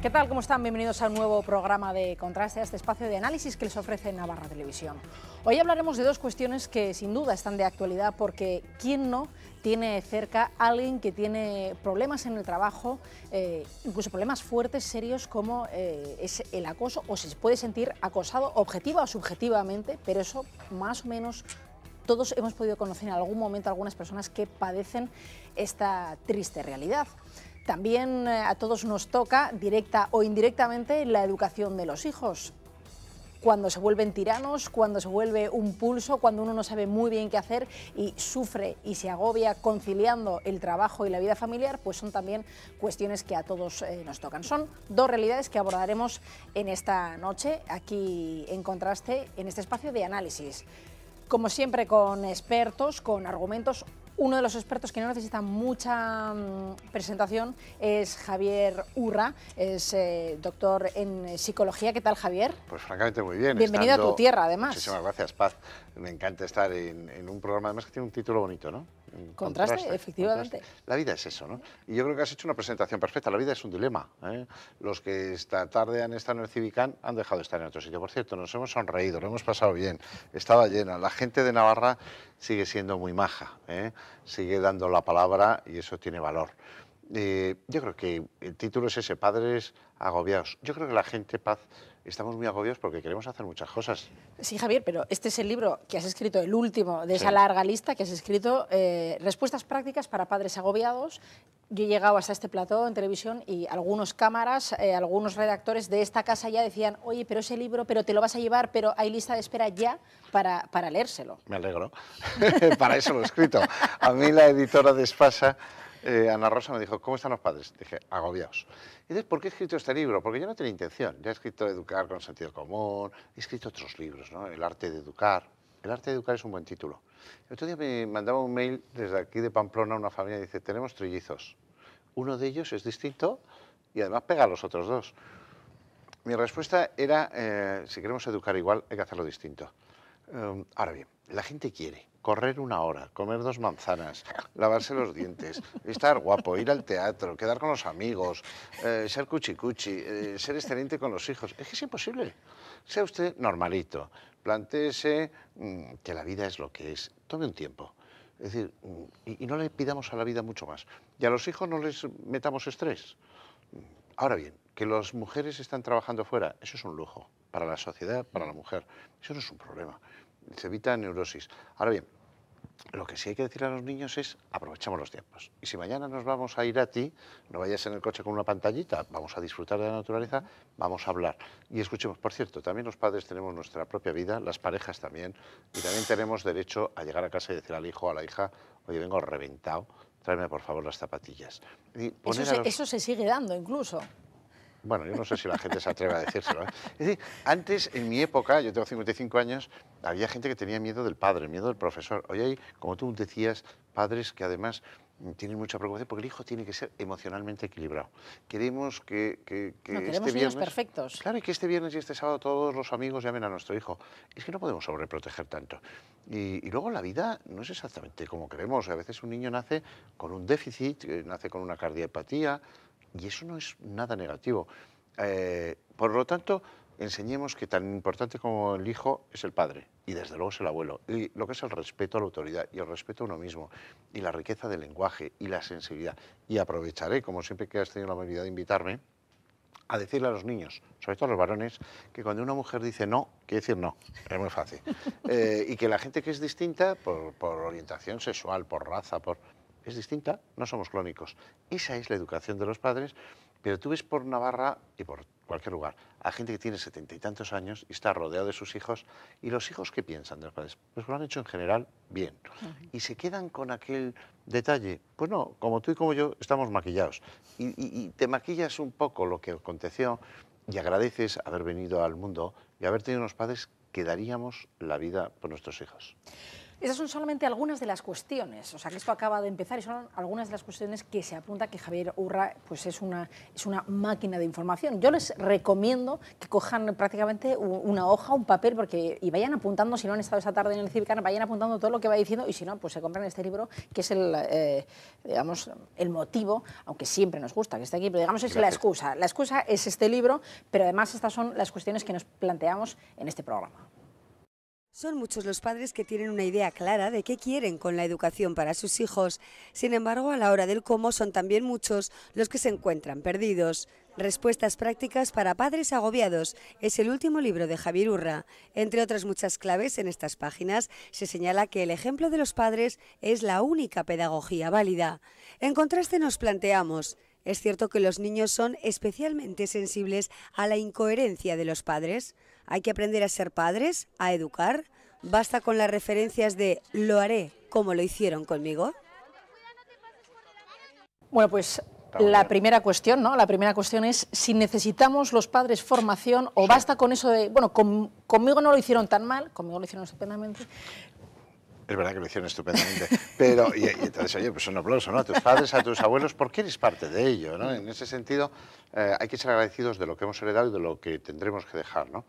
¿Qué tal? ¿Cómo están? Bienvenidos a un nuevo programa de Contraste, a este espacio de análisis que les ofrece Navarra Televisión. Hoy hablaremos de dos cuestiones que sin duda están de actualidad porque ¿quién no tiene cerca a alguien que tiene problemas en el trabajo, incluso problemas fuertes, serios, como es el acoso, o se puede sentir acosado objetiva o subjetivamente, pero eso más o menos todos hemos podido conocer en algún momento a algunas personas que padecen esta triste realidad. También a todos nos toca, directa o indirectamente, la educación de los hijos. Cuando se vuelven tiranos, cuando se vuelve un pulso, cuando uno no sabe muy bien qué hacer y sufre y se agobia conciliando el trabajo y la vida familiar, pues son también cuestiones que a todos nos tocan. Son dos realidades que abordaremos en esta noche, aquí en Contraste, en este espacio de análisis. Como siempre, con expertos, con argumentos. Uno de los expertos que no necesita mucha presentación es Javier Urra, es doctor en psicología. ¿Qué tal, Javier? Pues francamente muy bien. Bienvenido a tu tierra, además. Muchísimas gracias, Paz. Me encanta estar en un programa, además que tiene un título bonito, ¿no? Contraste, efectivamente. Contraste. La vida es eso, ¿no? Y yo creo que has hecho una presentación perfecta. La vida es un dilema, ¿eh? Los que esta tarde han estado en el Civicán han dejado de estar en otro sitio. Por cierto, nos hemos sonreído, lo hemos pasado bien. Estaba llena. La gente de Navarra sigue siendo muy maja, ¿eh? Sigue dando la palabra y eso tiene valor. Yo creo que el título es ese, Padres agobiados. Yo creo que la gente, Paz, estamos muy agobiados porque queremos hacer muchas cosas. Sí, Javier, pero este es el libro que has escrito, el último de esa larga lista que has escrito, Respuestas prácticas para padres agobiados. Yo he llegado hasta este plató en televisión y algunos cámaras, algunos redactores de esta casa ya decían, oye, pero ese libro, pero te lo vas a llevar, pero hay lista de espera ya para leérselo. Me alegro. Para eso lo he escrito. A mí la editora de Espasa, Ana Rosa, me dijo, ¿cómo están los padres? Dije, agobiados. Y entonces, ¿por qué he escrito este libro? Porque yo no tenía intención. Ya he escrito Educar con sentido común, he escrito otros libros, ¿no? El arte de educar. El arte de educar es un buen título. El otro día me mandaba un mail desde aquí de Pamplona una familia y dice, tenemos trillizos. Uno de ellos es distinto y además pega a los otros dos. Mi respuesta era, si queremos educar igual, hay que hacerlo distinto. Ahora bien, la gente quiere correr 1 hora, comer 2 manzanas, lavarse los dientes, estar guapo, ir al teatro, quedar con los amigos, ser cuchicuchi, ser excelente con los hijos. Es que es imposible. Sea usted normalito, plantéese que la vida es lo que es. Tome un tiempo. Es decir, y no le pidamos a la vida mucho más. Y a los hijos no les metamos estrés. Ahora bien, que las mujeres están trabajando fuera, eso es un lujo para la sociedad, para la mujer. Eso no es un problema. Se evita neurosis. Ahora bien, lo que sí hay que decir a los niños es aprovechamos los tiempos. Y si mañana nos vamos a ir a ti, no vayas en el coche con una pantallita, vamos a disfrutar de la naturaleza, vamos a hablar. Y escuchemos, por cierto, también los padres tenemos nuestra propia vida, las parejas también, y también tenemos derecho a llegar a casa y decir al hijo o a la hija, oye, vengo reventado, tráeme por favor las zapatillas. Y eso se sigue dando incluso. Bueno, yo no sé si la gente se atreve a decírselo, ¿eh? Es decir, antes, en mi época, yo tengo 55 años, había gente que tenía miedo del padre, miedo del profesor. Hoy hay, como tú decías, padres que además tienen mucha preocupación porque el hijo tiene que ser emocionalmente equilibrado. Queremos que queremos niños perfectos. Claro, y que este viernes y este sábado todos los amigos llamen a nuestro hijo. Es que no podemos sobreproteger tanto. Y luego la vida no es exactamente como queremos. A veces un niño nace con un déficit, nace con una cardiopatía, y eso no es nada negativo. Por lo tanto, enseñemos que tan importante como el hijo es el padre y desde luego es el abuelo. Y lo que es el respeto a la autoridad y el respeto a uno mismo y la riqueza del lenguaje y la sensibilidad. Y aprovecharé, como siempre que has tenido la amabilidad de invitarme, a decirle a los niños, sobre todo a los varones, que cuando una mujer dice no, quiere decir no. Es muy fácil. Y que la gente que es distinta por orientación sexual, por raza, es distinta, no somos clónicos. Esa es la educación de los padres, pero tú ves por Navarra y por cualquier lugar a gente que tiene 70 y tantos años y está rodeado de sus hijos, y los hijos, ¿qué piensan de los padres? Pues lo han hecho en general bien. Y se quedan con aquel detalle. Pues no, como tú y como yo estamos maquillados. Y te maquillas un poco lo que aconteció y agradeces haber venido al mundo y haber tenido unos padres que daríamos la vida por nuestros hijos. Esas son solamente algunas de las cuestiones, o sea que esto acaba de empezar y son algunas de las cuestiones que se apunta que Javier Urra pues es una máquina de información. Yo les recomiendo que cojan prácticamente una hoja, un papel, y vayan apuntando, si no han estado esa tarde en el Civicana, vayan apuntando todo lo que va diciendo y si no, pues se compran este libro que es digamos, el motivo, aunque siempre nos gusta que esté aquí, pero digamos es la excusa. La excusa es este libro, pero además estas son las cuestiones que nos planteamos en este programa. Son muchos los padres que tienen una idea clara de qué quieren con la educación para sus hijos. Sin embargo, a la hora del cómo son también muchos los que se encuentran perdidos. Respuestas prácticas para padres agobiados es el último libro de Javier Urra. Entre otras muchas claves en estas páginas se señala que el ejemplo de los padres es la única pedagogía válida. En contraste nos planteamos, ¿es cierto que los niños son especialmente sensibles a la incoherencia de los padres? ¿Hay que aprender a ser padres, a educar? ¿Basta con las referencias de lo haré como lo hicieron conmigo? Bueno, pues la primera cuestión, ¿no? La primera cuestión es si necesitamos los padres formación o basta con eso de, bueno, conmigo no lo hicieron tan mal, conmigo lo hicieron estupendamente. Es verdad que lo hicieron estupendamente, pero y entonces, oye, pues un aplauso, ¿no? A tus padres, a tus abuelos, porque eres parte de ello, ¿no? En ese sentido, hay que ser agradecidos de lo que hemos heredado y de lo que tendremos que dejar, ¿no?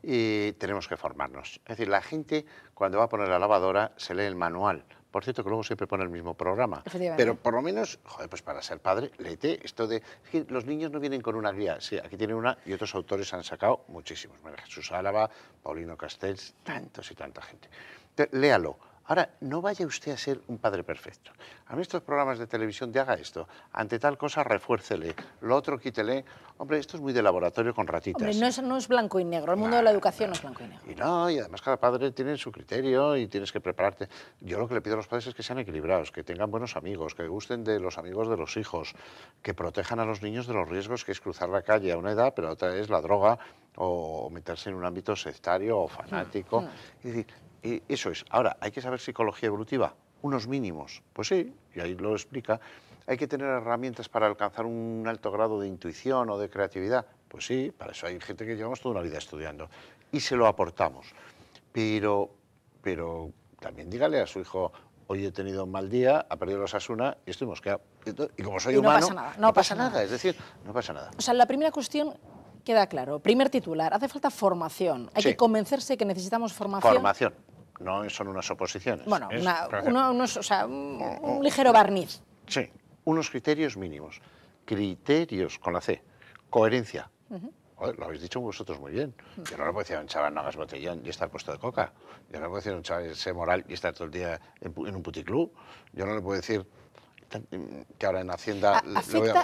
Y tenemos que formarnos. Es decir, la gente, cuando va a poner la lavadora, se lee el manual. Por cierto, que luego siempre pone el mismo programa. Pero por lo menos, joder, pues para ser padre, léete esto de... Es que los niños no vienen con una guía. Sí, aquí tienen una y otros autores han sacado muchísimos. María Jesús Álava, Paulino Castells, tantos y tanta gente. Entonces, léalo. Ahora, no vaya usted a ser un padre perfecto. A mí estos programas de televisión te haga esto. Ante tal cosa, refuércele. Lo otro, quítele. Hombre, esto es muy de laboratorio con ratitas. Hombre, no es blanco y negro. El mundo de la educación no es blanco y negro. Y además cada padre tiene su criterio y tienes que prepararte. Yo lo que le pido a los padres es que sean equilibrados, que tengan buenos amigos, que gusten de los amigos de los hijos, que protejan a los niños de los riesgos que es cruzar la calle a una edad, pero otra es la droga o meterse en un ámbito sectario o fanático. Es decir, y eso es. Ahora, ¿hay que saber psicología evolutiva? Unos mínimos. Pues sí, y ahí lo explica. ¿Hay que tener herramientas para alcanzar un alto grado de intuición o de creatividad? Pues sí, para eso hay gente que llevamos toda una vida estudiando. Y se lo aportamos. Pero también dígale a su hijo, hoy he tenido un mal día, ha perdido los Osasuna y estoy mosqueado. Y como soy humano, no pasa nada. Es decir, no pasa nada. O sea, la primera cuestión... Queda claro. Primer titular, hace falta formación. Hay que convencerse que necesitamos formación. Formación, no son unas oposiciones. Bueno, un ligero barniz. Sí, unos criterios mínimos. Criterios con la C. Coherencia. Joder, lo habéis dicho vosotros muy bien. Yo no le puedo decir a un chaval no hagas botellón y estar puesto de coca. Yo no le puedo decir a un chaval sé moral y estar todo el día en un puticlub. Yo no le puedo decir que ahora en Hacienda...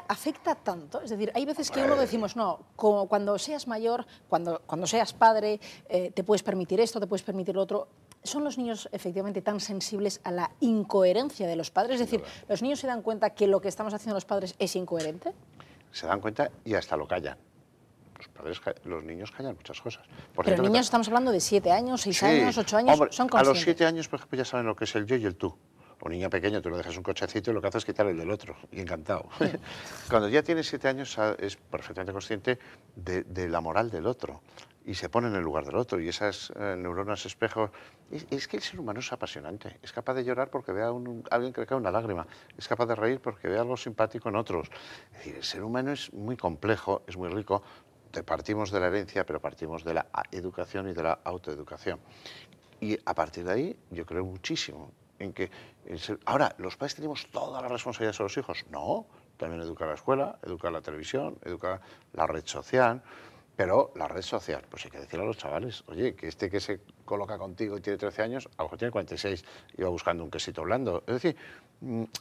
¿Afecta tanto? Es decir, hay veces que uno decimos, no, cuando seas mayor, cuando seas padre, te puedes permitir esto, te puedes permitir lo otro. ¿Son los niños efectivamente tan sensibles a la incoherencia de los padres? Es decir, ¿los niños se dan cuenta que lo que estamos haciendo los padres es incoherente? Se dan cuenta y hasta lo callan. Los niños callan muchas cosas. Pero niños estamos hablando de 7 años, 6 años, 8 años, hombre, son conscientes. A los 7 años, por ejemplo, ya saben lo que es el yo y el tú. Un niño pequeño, tú le dejas un cochecito y lo que haces es quitar el del otro, y encantado. Cuando ya tiene 7 años es perfectamente consciente de la moral del otro y se pone en el lugar del otro y esas neuronas espejos... Es que el ser humano es apasionante, es capaz de llorar porque ve a alguien que le cae una lágrima, es capaz de reír porque ve algo simpático en otros. Es decir, el ser humano es muy complejo, es muy rico, partimos de la herencia, pero partimos de la educación y de la autoeducación. Y a partir de ahí yo creo muchísimo en que... Ahora, ¿los padres tenemos toda la responsabilidad sobre los hijos? No, también educar la escuela, educar la televisión, educar la red social, pero la red social, pues hay que decirle a los chavales, oye, que este que se coloca contigo y tiene 13 años, a lo mejor tiene 46 y va buscando un quesito blando. Es decir,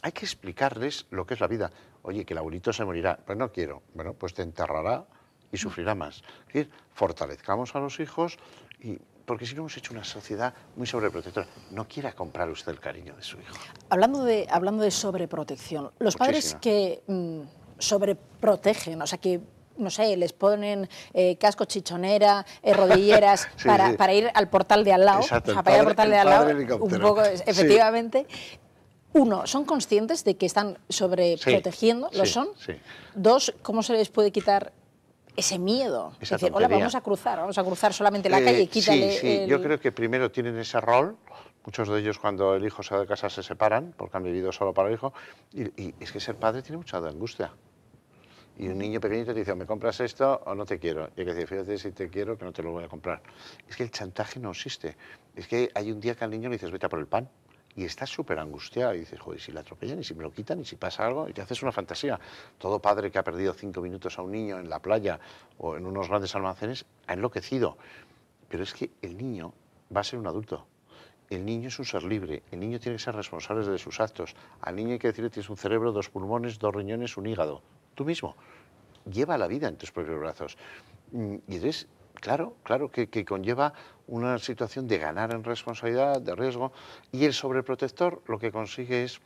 hay que explicarles lo que es la vida. Oye, que el abuelito se morirá, pues no quiero, bueno, pues te enterrará y sufrirá más. Es decir, fortalezcamos a los hijos y... Porque si no hemos hecho una sociedad muy sobreprotectora. No quiera comprar usted el cariño de su hijo. Hablando de sobreprotección, los padres que sobreprotegen, o sea, que, no sé, les ponen casco, chichonera, rodilleras, para ir al portal de al lado. Exacto, o sea, para ir al portal de al lado, un poco, efectivamente. Sí. Uno, ¿son conscientes de que están sobreprotegiendo? ¿Lo son? Sí. Dos, ¿cómo se les puede quitar ese miedo? Es decir, hola, vamos a cruzar solamente la calle y quítale... Sí, yo creo que primero tienen ese rol Muchos de ellos cuando el hijo se va de casa se separan porque han vivido solo para el hijo. Y es que ser padre tiene mucha angustia. Y un niño pequeñito te dice, o me compras esto o no te quiero. Y hay que decir, fíjate si te quiero que no te lo voy a comprar. Es que el chantaje no existe. Es que hay un día que al niño le dices, vete a por el pan. Y estás súper angustiado y dices, joder, si le atropellan y si me lo quitan y si pasa algo, y te haces una fantasía. Todo padre que ha perdido 5 minutos a un niño en la playa o en unos grandes almacenes ha enloquecido. Pero es que el niño va a ser un adulto. El niño es un ser libre, el niño tiene que ser responsable de sus actos. Al niño hay que decirle, tienes un cerebro, 2 pulmones, 2 riñones, un hígado. Tú mismo. Lleva la vida en tus propios brazos. Y entonces, claro que conlleva una situación de ganar en responsabilidad, de riesgo, y el sobreprotector lo que consigue es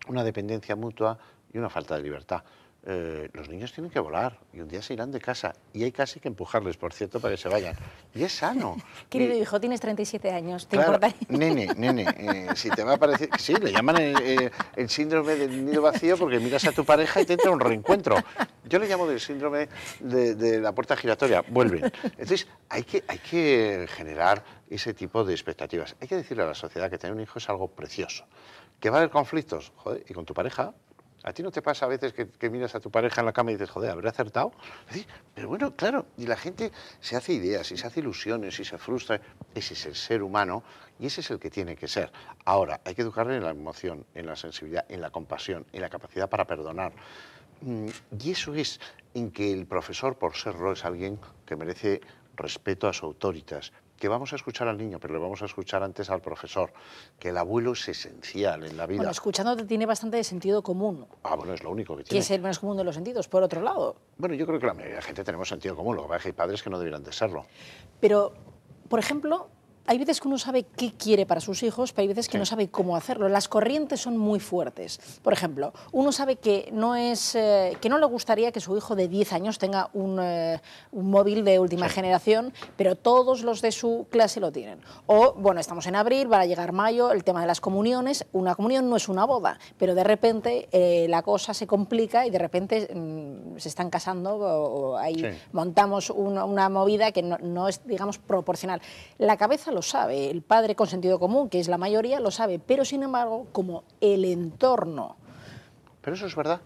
una dependencia mutua y una falta de libertad. Los niños tienen que volar y un día se irán de casa y hay casi que empujarles, por cierto, para que se vayan. Y es sano. Querido hijo, tienes 37 años, ¿te Claro, importa? nene, si te va a parecer... Sí, le llaman el síndrome del nido vacío porque miras a tu pareja y te entra un reencuentro. Yo le llamo del síndrome de la puerta giratoria, vuelven. Entonces, hay que generar ese tipo de expectativas. Hay que decirle a la sociedad que tener un hijo es algo precioso. Que va a haber conflictos, joder, y con tu pareja... ¿A ti no te pasa a veces que miras a tu pareja en la cama y dices, joder, ¿habré acertado? Pero bueno, claro, y la gente se hace ideas, y se hace ilusiones, y se frustra. Ese es el ser humano y ese es el que tiene que ser. Ahora, hay que educarle en la emoción, en la sensibilidad, en la compasión, en la capacidad para perdonar. Y eso es en que el profesor, por serlo, es alguien que merece respeto a su autoritas, que vamos a escuchar al niño, pero le vamos a escuchar antes al profesor, que el abuelo es esencial en la vida. Bueno, escuchándote tiene bastante de sentido común. Ah, bueno, es lo único que tiene. Que es el menos común de los sentidos, por otro lado. Bueno, yo creo que la mayoría de la gente tenemos sentido común, lo que pasa es que hay padres que no deberían de serlo. Pero, por ejemplo, hay veces que uno sabe qué quiere para sus hijos, pero hay veces que no sabe cómo hacerlo. Las corrientes son muy fuertes. Por ejemplo, uno sabe que no le gustaría que su hijo de 10 años tenga un móvil de última generación, pero todos los de su clase lo tienen. O, bueno, estamos en abril, va a llegar mayo, el tema de las comuniones. Una comunión no es una boda, pero de repente la cosa se complica y de repente se están casando o ahí montamos una movida que no es, digamos, proporcional. La cabeza lo sabe, el padre con sentido común, que es la mayoría, lo sabe, pero sin embargo, como el entorno... Pero eso es verdad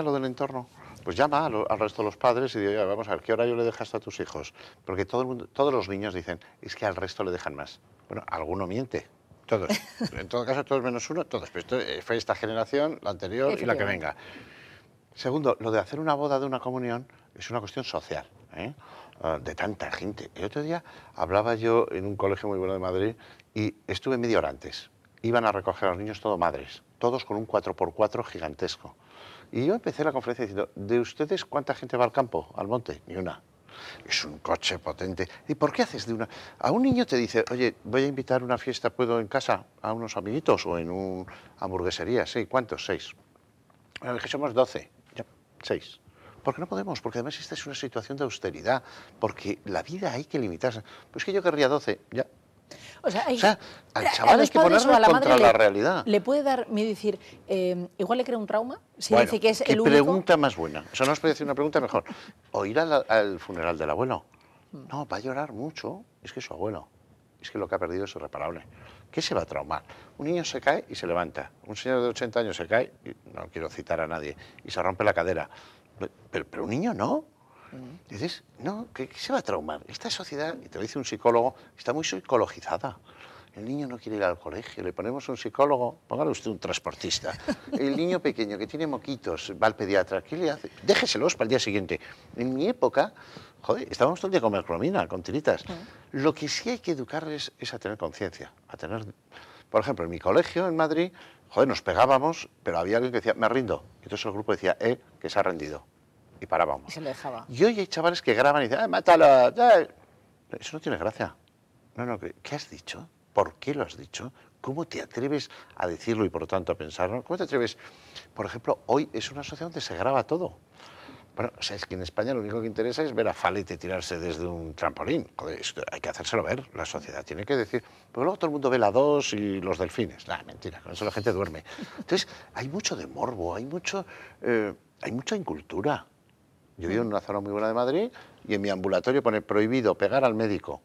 lo del entorno. Pues llama al resto de los padres y digo, ya, vamos a ver, ¿qué horario le dejas a tus hijos? Porque todos los niños dicen, es que al resto le dejan más. Bueno, alguno miente, todos. En todo caso, todos menos uno, todos. Pero esto fue esta generación, la anterior y la que venga. Segundo, lo de hacer una boda de una comunión es una cuestión social, de tanta gente. El otro día hablaba yo en un colegio muy bueno de Madrid y estuve media hora antes. Iban a recoger a los niños todo madres, todos con un 4x4 gigantesco. Y yo empecé la conferencia diciendo, ¿de ustedes cuánta gente va al campo, al monte? Ni una. Es un coche potente. ¿Y por qué haces de una? A un niño te dice, oye, voy a invitar a una fiesta, ¿puedo en casa? A unos amiguitos o en una hamburguesería. Sí, ¿cuántos? 6. Bueno, que somos 12. Ya, 6. ¿Por qué no podemos? Porque además esta es una situación de austeridad, porque la vida hay que limitarse. Pues que yo querría 12, ya. O sea, al chaval hay que ponerlo contra la realidad. Le puede dar miedo decir, igual le crea un trauma, si bueno, dice que es ¿qué el único... pregunta más buena? O sea, no os puede decir una pregunta mejor. O ir al funeral del abuelo. No, va a llorar mucho. Es que es su abuelo. Es que lo que ha perdido es irreparable. ¿Qué se va a traumar? Un niño se cae y se levanta. Un señor de 80 años se cae, y no quiero citar a nadie, y se rompe la cadera. Pero un niño no. Dices, no, ¿qué se va a traumar? Esta sociedad, y te lo dice un psicólogo, está muy psicologizada. El niño no quiere ir al colegio, le ponemos un psicólogo, póngale usted un transportista. El niño pequeño que tiene moquitos va al pediatra, ¿qué le hace? Déjeselos para el día siguiente. En mi época, joder, estábamos todo el día con mercromina, con tiritas. Lo que sí hay que educarles es a tener conciencia, a tener... Por ejemplo, en mi colegio, en Madrid, joder, nos pegábamos, pero había alguien que decía, me rindo. Y entonces el grupo decía, que se ha rendido. Y parábamos. Y se le dejaba. Y hoy hay chavales que graban y dicen, mátalo. Eso no tiene gracia. No, ¿qué has dicho? ¿Por qué lo has dicho? ¿Cómo te atreves a decirlo y por lo tanto a pensarlo? ¿Cómo te atreves? Por ejemplo, hoy es una sociedad donde se graba todo. Bueno, o sea, es que en España lo único que interesa es ver a Falete tirarse desde un trampolín. Joder, esto hay que hacérselo ver. La sociedad tiene que decir... Pero luego todo el mundo ve la 2 y los delfines. Mentira, con eso la gente duerme. Entonces, hay mucho de morbo, hay mucha incultura. Yo vivo en una zona muy buena de Madrid y en mi ambulatorio pone prohibido pegar al médico.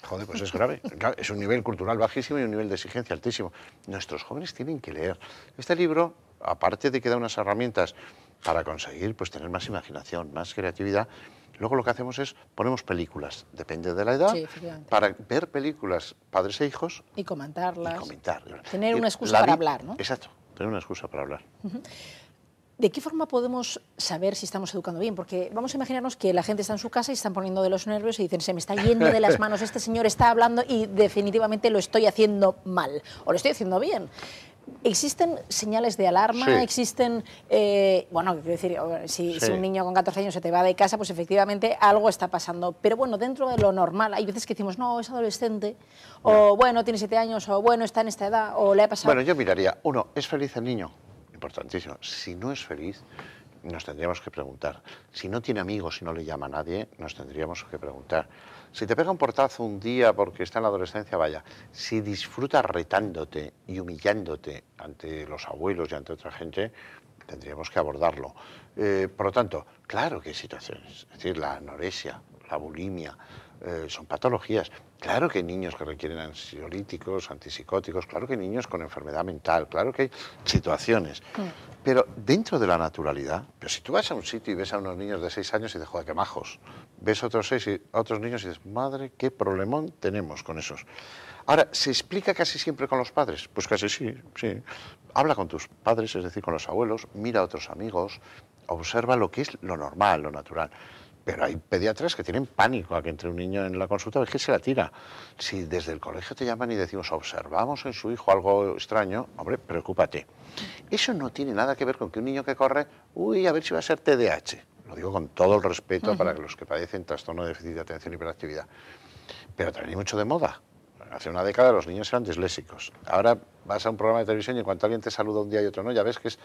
Joder, pues es grave. Claro, es un nivel cultural bajísimo y un nivel de exigencia altísimo. Nuestros jóvenes tienen que leer. Este libro, aparte de que da unas herramientas para conseguir pues, tener más imaginación, más creatividad, luego lo que hacemos es ponemos películas, depende de la edad, Sí, para ver películas padres e hijos y comentarlas. y comentar. Tener una excusa para hablar, ¿no? Exacto, tener una excusa para hablar. ¿De qué forma podemos saber si estamos educando bien? Porque vamos a imaginarnos que la gente está en su casa y están poniendo de los nervios y dicen, se me está yendo de las manos, este señor está hablando y definitivamente lo estoy haciendo mal o lo estoy haciendo bien. ¿Existen señales de alarma? Sí. ¿Existen, bueno, quiero decir, si Sí. un niño con 14 años se te va de casa, pues efectivamente algo está pasando. Pero bueno, dentro de lo normal, hay veces que decimos, no, es adolescente, o bueno, tiene 7 años, o bueno, está en esta edad, o le ha pasado... Bueno, yo miraría, uno, ¿es feliz el niño? Importantísimo. Si no es feliz, nos tendríamos que preguntar. Si no tiene amigos y no le llama a nadie, nos tendríamos que preguntar. Si te pega un portazo un día porque está en la adolescencia, vaya. Si disfruta retándote y humillándote ante los abuelos y ante otra gente, tendríamos que abordarlo. Por lo tanto, claro que hay situaciones. Es decir, la anorexia, la bulimia, son patologías. Claro que hay niños que requieren ansiolíticos, antipsicóticos, claro que hay niños con enfermedad mental, claro que hay situaciones. Pero dentro de la naturalidad, pero si tú vas a un sitio y ves a unos niños de 6 años y dices, joder, qué majos, ves otros 6 y otros niños y dices, madre, qué problemón tenemos con esos. Ahora, ¿se explica casi siempre con los padres? Pues casi sí, sí. Habla con tus padres, es decir, con los abuelos, mira a otros amigos, observa lo que es lo normal, lo natural. Pero hay pediatras que tienen pánico a que entre un niño en la consulta, es que se la tira. Si desde el colegio te llaman y decimos, observamos en su hijo algo extraño, hombre, preocúpate. Eso no tiene nada que ver con que un niño que corre, uy, a ver si va a ser TDAH. Lo digo con todo el respeto para los que padecen trastorno de déficit de atención y hiperactividad. Pero también hay mucho de moda. Hace una década los niños eran disléxicos. Ahora vas a un programa de televisión y en cuanto alguien te saluda un día y otro no, ya ves que es,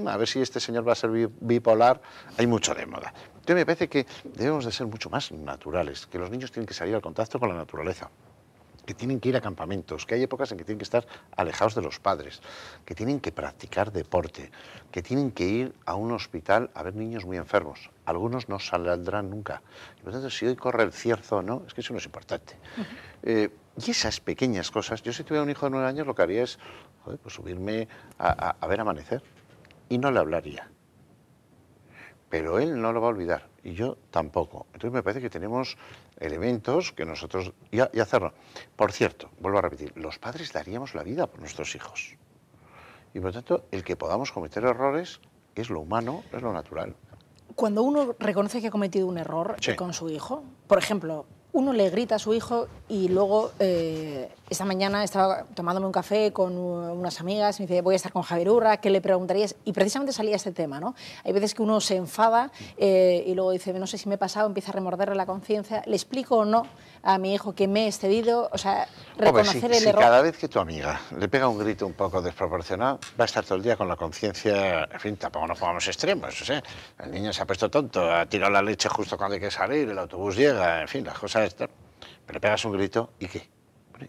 a ver si este señor va a ser bipolar. Hay mucho de moda. Entonces me parece que debemos de ser mucho más naturales, que los niños tienen que salir al contacto con la naturaleza, que tienen que ir a campamentos, que hay épocas en que tienen que estar alejados de los padres, que tienen que practicar deporte, que tienen que ir a un hospital a ver niños muy enfermos. Algunos no saldrán nunca. Y por lo tanto, si hoy corre el cierzo o no, es que eso no es importante. Y esas pequeñas cosas, yo si tuviera un hijo de 9 años, lo que haría es joder, pues subirme a ver amanecer y no le hablaría. Pero él no lo va a olvidar y yo tampoco. Entonces me parece que tenemos elementos que nosotros... Y hacerlo. Por cierto, vuelvo a repetir, los padres daríamos la vida por nuestros hijos. Y por lo tanto, el que podamos cometer errores es lo humano, es lo natural. Cuando uno reconoce que ha cometido un error Sí. con su hijo, por ejemplo, uno le grita a su hijo y luego esta mañana estaba tomándome un café con unas amigas y me dice, voy a estar con Javier Urra, ¿qué le preguntarías? Y precisamente salía este tema, ¿no? Hay veces que uno se enfada y luego dice, no sé si me he pasado, empieza a remorderle la conciencia, ¿le explico o no a mi hijo que me he excedido? O sea, reconocer Hombre, el error. Cada vez que tu amiga le pega un grito un poco desproporcionado, va a estar todo el día con la conciencia, en fin, tampoco nos pongamos extremos, ¿sí? El niño se ha puesto tonto, ha tirado la leche justo cuando hay que salir, el autobús llega, en fin, las cosas... Pero le pegas un grito, ¿y qué?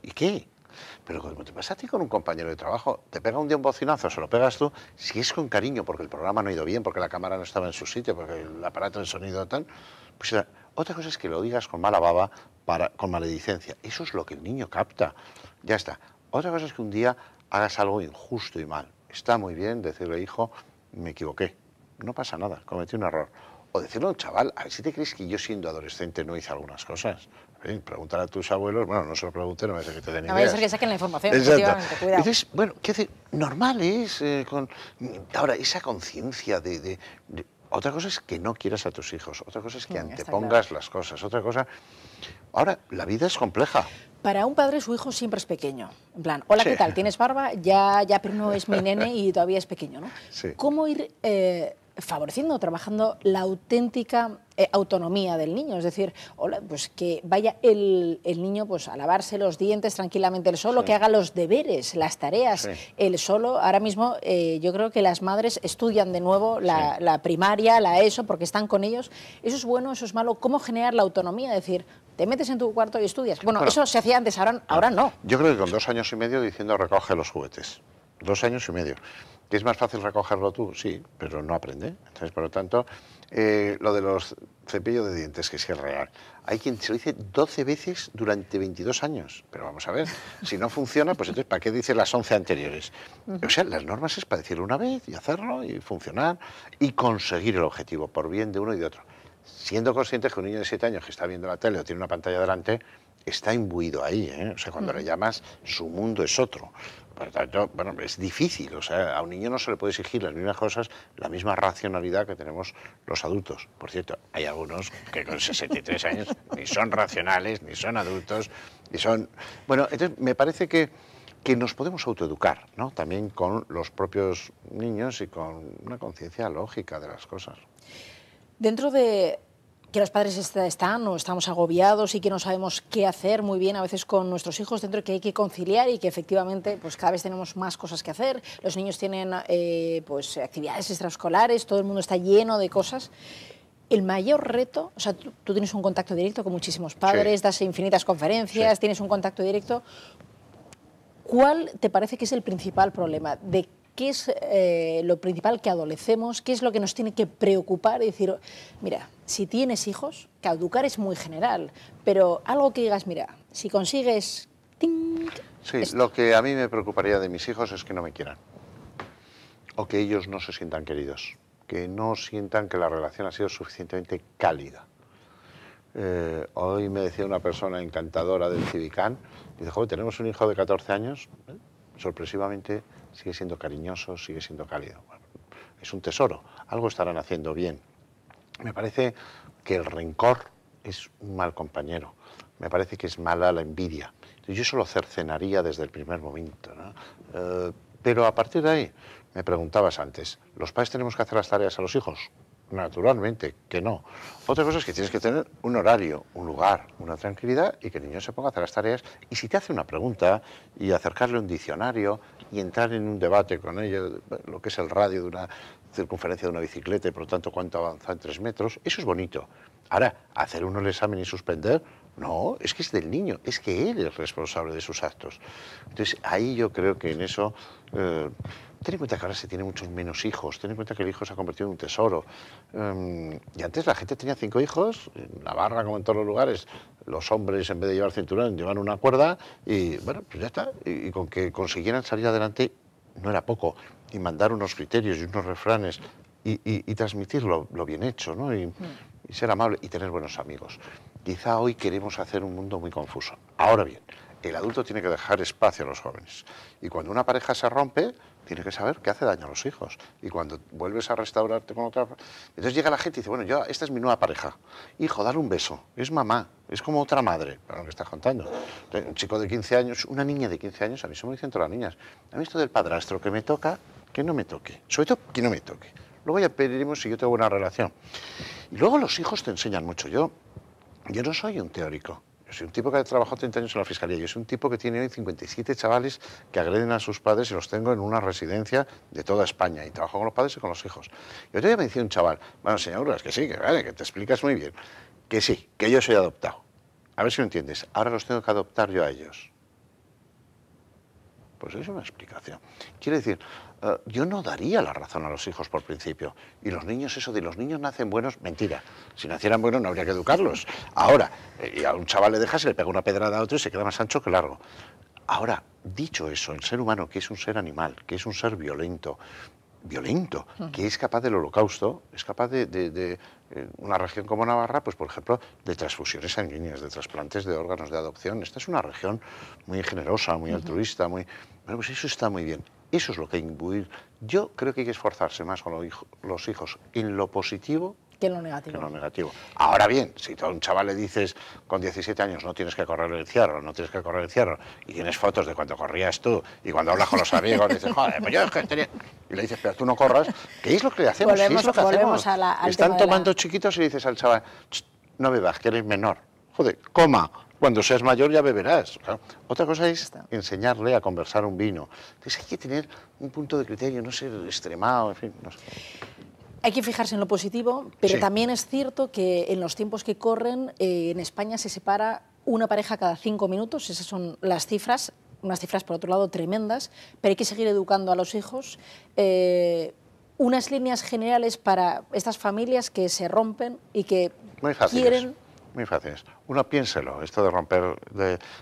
¿Y qué? Pero como te pasa a ti con un compañero de trabajo, te pega un día un bocinazo, se lo pegas tú, si es con cariño, porque el programa no ha ido bien, porque la cámara no estaba en su sitio, porque el aparato de sonido tal, pues otra cosa es que lo digas con mala baba, con maledicencia. Eso es lo que el niño capta. Ya está. Otra cosa es que un día hagas algo injusto y mal. Está muy bien decirle, hijo, me equivoqué. No pasa nada, cometí un error. O decirle a un chaval, a ver si te crees que yo siendo adolescente no hice algunas cosas. Preguntar a tus abuelos, bueno, no se lo pregunten, no vaya a ser que te den ideas. No vaya a ser que saquen la información, Exacto. efectivamente, cuidado. Entonces, bueno, ¿qué hace? Normal es, ahora, esa conciencia Otra cosa es que no quieras a tus hijos, otra cosa es que antepongas las cosas, otra cosa... Ahora, la vida es compleja. Para un padre su hijo siempre es pequeño. En plan, hola, ¿qué tal? ¿Tienes barba? Ya, pero no es mi nene y todavía es pequeño, ¿no? Sí. ¿Cómo ir favoreciendo, trabajando la auténtica autonomía del niño? Es decir, hola, pues que vaya el niño pues, a lavarse los dientes tranquilamente él solo, que haga los deberes, las tareas él solo. Ahora mismo yo creo que las madres estudian de nuevo la primaria, la ESO, porque están con ellos. ¿Eso es bueno, eso es malo? ¿Cómo generar la autonomía? Es decir, te metes en tu cuarto y estudias. Bueno, eso se hacía antes, ahora no. Yo creo que con 2 años y medio diciendo recoge los juguetes. 2 años y medio. ¿Que es más fácil recogerlo tú? Sí, pero no aprende. Entonces, por lo tanto, lo de los cepillos de dientes, que sí es real. Hay quien se lo dice 12 veces durante 22 años. Pero vamos a ver, si no funciona, pues entonces, ¿para qué dice las 11 anteriores? O sea, las normas es para decirlo una vez y hacerlo y funcionar y conseguir el objetivo por bien de uno y de otro. Siendo conscientes que un niño de 7 años que está viendo la tele o tiene una pantalla delante, está imbuido ahí, ¿eh? O sea, cuando le llamas, su mundo es otro. Por lo tanto, bueno, es difícil, o sea, a un niño no se le puede exigir las mismas cosas, la misma racionalidad que tenemos los adultos. Por cierto, hay algunos que con 63 años ni son racionales, ni son adultos, ni son... Bueno, entonces me parece que nos podemos autoeducar, ¿no? También con los propios niños y con una conciencia lógica de las cosas. Dentro de que los padres están o estamos agobiados y que no sabemos qué hacer muy bien a veces con nuestros hijos, dentro de que hay que conciliar y que efectivamente pues cada vez tenemos más cosas que hacer, los niños tienen pues actividades extraescolares, todo el mundo está lleno de cosas. El mayor reto, o sea, tú tienes un contacto directo con muchísimos padres, sí, das infinitas conferencias, sí, tienes un contacto directo. ¿Cuál te parece que es el principal problema? ¿De qué es lo principal que adolecemos? ¿Qué es lo que nos tiene que preocupar? Y decir, mira, si tienes hijos, que educar es muy general, pero algo que digas, mira, si consigues... ¡ting! Sí, lo que a mí me preocuparía de mis hijos es que no me quieran. O que ellos no se sientan queridos. Que no sientan que la relación ha sido suficientemente cálida. Hoy me decía una persona encantadora del Civicán, dice, joder, tenemos un hijo de 14 años, sorpresivamente sigue siendo cariñoso, sigue siendo cálido. Bueno, es un tesoro, algo estarán haciendo bien. Me parece que el rencor es un mal compañero, me parece que es mala la envidia. Yo eso lo cercenaría desde el primer momento, ¿no? Pero a partir de ahí, me preguntabas antes, ¿los padres tenemos que hacer las tareas a los hijos? Naturalmente, que no. Otra cosa es que tienes que tener un horario, un lugar, una tranquilidad y que el niño se ponga a hacer las tareas. Y si te hace una pregunta y acercarle un diccionario y entrar en un debate con ello, lo que es el radio de una circunferencia de una bicicleta y por lo tanto cuánto avanza en 3 metros, eso es bonito. Ahora, hacer uno el examen y suspender, no, es que es del niño, es que él es responsable de sus actos. Entonces, ahí yo creo que en eso... Ten en cuenta que ahora se tiene muchos menos hijos, ten en cuenta que el hijo se ha convertido en un tesoro. Y antes la gente tenía 5 hijos, en Navarra como en todos los lugares, los hombres en vez de llevar cinturón llevan una cuerda y bueno, pues ya está. Y con que consiguieran salir adelante no era poco. Y mandar unos criterios y unos refranes y transmitir lo bien hecho, ¿no? Y ser amable y tener buenos amigos. Quizá hoy queremos hacer un mundo muy confuso. Ahora bien, el adulto tiene que dejar espacio a los jóvenes. Y cuando una pareja se rompe, tiene que saber que hace daño a los hijos. Y cuando vuelves a restaurarte con otra... Entonces llega la gente y dice, bueno, esta es mi nueva pareja. Hijo, dale un beso. Es mamá. Es como otra madre. Para lo que estás contando. Un chico de 15 años, una niña de 15 años, a mí se me dicen todas las niñas. A mí esto del padrastro, que me toca, que no me toque. Sobre todo, que no me toque. Luego ya pediremos si yo tengo buena relación. Y luego los hijos te enseñan mucho. Yo no soy un teórico. Yo soy un tipo que ha trabajado 30 años en la Fiscalía. Yo soy un tipo que tiene hoy 57 chavales que agreden a sus padres y los tengo en una residencia de toda España. Y trabajo con los padres y con los hijos. Y otro día me decía un chaval, bueno, señor Urras, que sí, que vale, que te explicas muy bien. Que sí, que yo soy adoptado. A ver si lo entiendes. Ahora los tengo que adoptar yo a ellos. Pues es una explicación. Quiere decir, yo no daría la razón a los hijos por principio. Y los niños, eso de los niños nacen buenos, mentira. Si nacieran buenos no habría que educarlos. Ahora, y a un chaval le dejas y le pega una pedrada a otro y se queda más ancho que largo. Ahora, dicho eso, el ser humano, que es un ser animal, que es un ser violento, que es capaz del holocausto, es capaz de una región como Navarra, pues por ejemplo, de transfusiones sanguíneas, de trasplantes de órganos de adopción. Esta es una región muy generosa, muy altruista, muy... Bueno, pues eso está muy bien. Eso es lo que hay que imbuir. Yo creo que hay que esforzarse más con los hijos en lo positivo que en lo negativo. Que en lo negativo. Ahora bien, si tú a un chaval le dices con 17 años no tienes que correr el cierro, no tienes que correr el cierro, y tienes fotos de cuando corrías tú, y cuando hablas con los amigos, dices, joder, pues yo es que tenía... Y le dices, pero tú no corras, ¿qué es lo que le hacemos? Volvemos, ¿Qué es lo que hacemos? Están tomando la... chiquitos y dices al chaval, no bebas, que eres menor. Joder, coma. Cuando seas mayor ya beberás. Claro. Otra cosa es enseñarle a conversar un vino. Entonces hay que tener un punto de criterio, no ser extremado, en fin, no sé. Hay que fijarse en lo positivo, pero sí, también es cierto que en los tiempos que corren, en España se separa una pareja cada 5 minutos, esas son las cifras. unas cifras por otro lado tremendas, pero hay que seguir educando a los hijos. Unas líneas generales para estas familias que se rompen y que quieren... Muy fáciles. Uno, piénselo, esto de romper...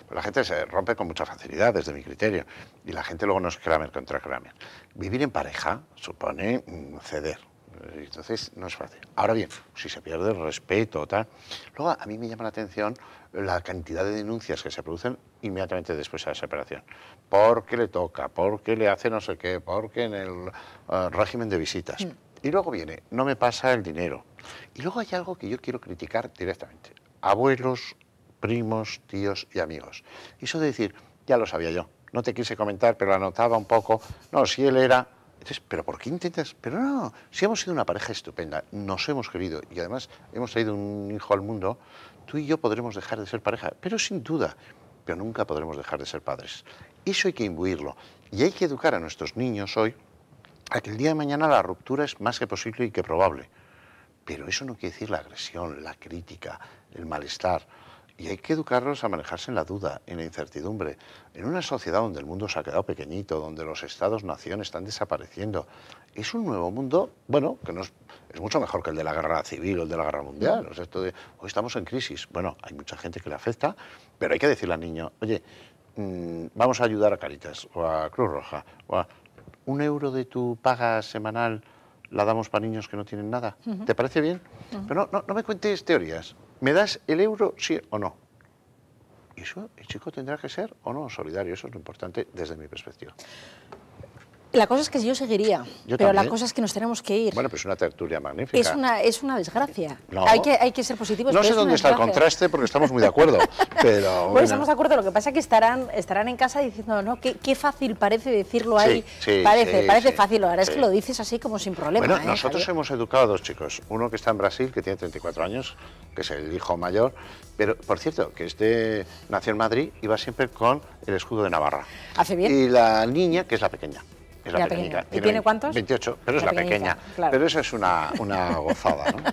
la gente se rompe con mucha facilidad, desde mi criterio, y la gente luego no es Kramer contra Kramer. Vivir en pareja supone ceder. Entonces, no es fácil. Ahora bien, si se pierde el respeto o tal... Luego, a mí me llama la atención la cantidad de denuncias que se producen inmediatamente después de la separación. Porque le toca, porque le hace no sé qué, porque en el régimen de visitas. Y luego viene, no me pasa el dinero. Y luego hay algo que yo quiero criticar directamente. Abuelos, primos, tíos y amigos. Eso de decir, ya lo sabía yo, no te quise comentar, pero anotaba un poco. No, si él era... Entonces, ¿pero por qué intentas? Pero no, si hemos sido una pareja estupenda, nos hemos querido y además hemos traído un hijo al mundo, tú y yo podremos dejar de ser pareja, pero sin duda, pero nunca podremos dejar de ser padres. Eso hay que imbuirlo y hay que educar a nuestros niños hoy a que el día de mañana la ruptura es más que posible y que probable. Pero eso no quiere decir la agresión, la crítica, el malestar. Y hay que educarlos a manejarse en la duda, en la incertidumbre, en una sociedad donde el mundo se ha quedado pequeñito, donde los estados-nación están desapareciendo. Es un nuevo mundo, bueno, que no es mucho mejor que el de la guerra civil o el de la guerra mundial. O sea, esto de, hoy estamos en crisis. Bueno, hay mucha gente que le afecta, pero hay que decirle al niño, oye, vamos a ayudar a Cáritas o a Cruz Roja, o a 1 euro de tu paga semanal la damos para niños que no tienen nada. ¿Te parece bien? Pero no me cuentes teorías. ¿Me das el euro, sí o no? Y eso, el chico tendrá que ser o no solidario. Eso es lo importante desde mi perspectiva. La cosa es que yo seguiría, pero la cosa es que nos tenemos que ir. Bueno, pues es una tertulia magnífica. Es una desgracia. No, hay que ser positivos. No sé dónde está el contraste porque estamos muy de acuerdo. Pero, bueno, estamos de acuerdo. Lo que pasa es que estarán en casa diciendo, no, qué fácil parece decirlo ahí. Parece fácil. La verdad es que lo dices así como sin problema. Bueno, nosotros hemos educado a 2 chicos. Uno que está en Brasil, que tiene 34 años, que es el hijo mayor. Pero, por cierto, que nació en Madrid y va siempre con el escudo de Navarra. Hace bien. Y la niña, que es la pequeña. Es la pequeñita. ¿Y tiene cuántos? 28, pero es la pequeña. Claro. Pero eso es una gozada, ¿no?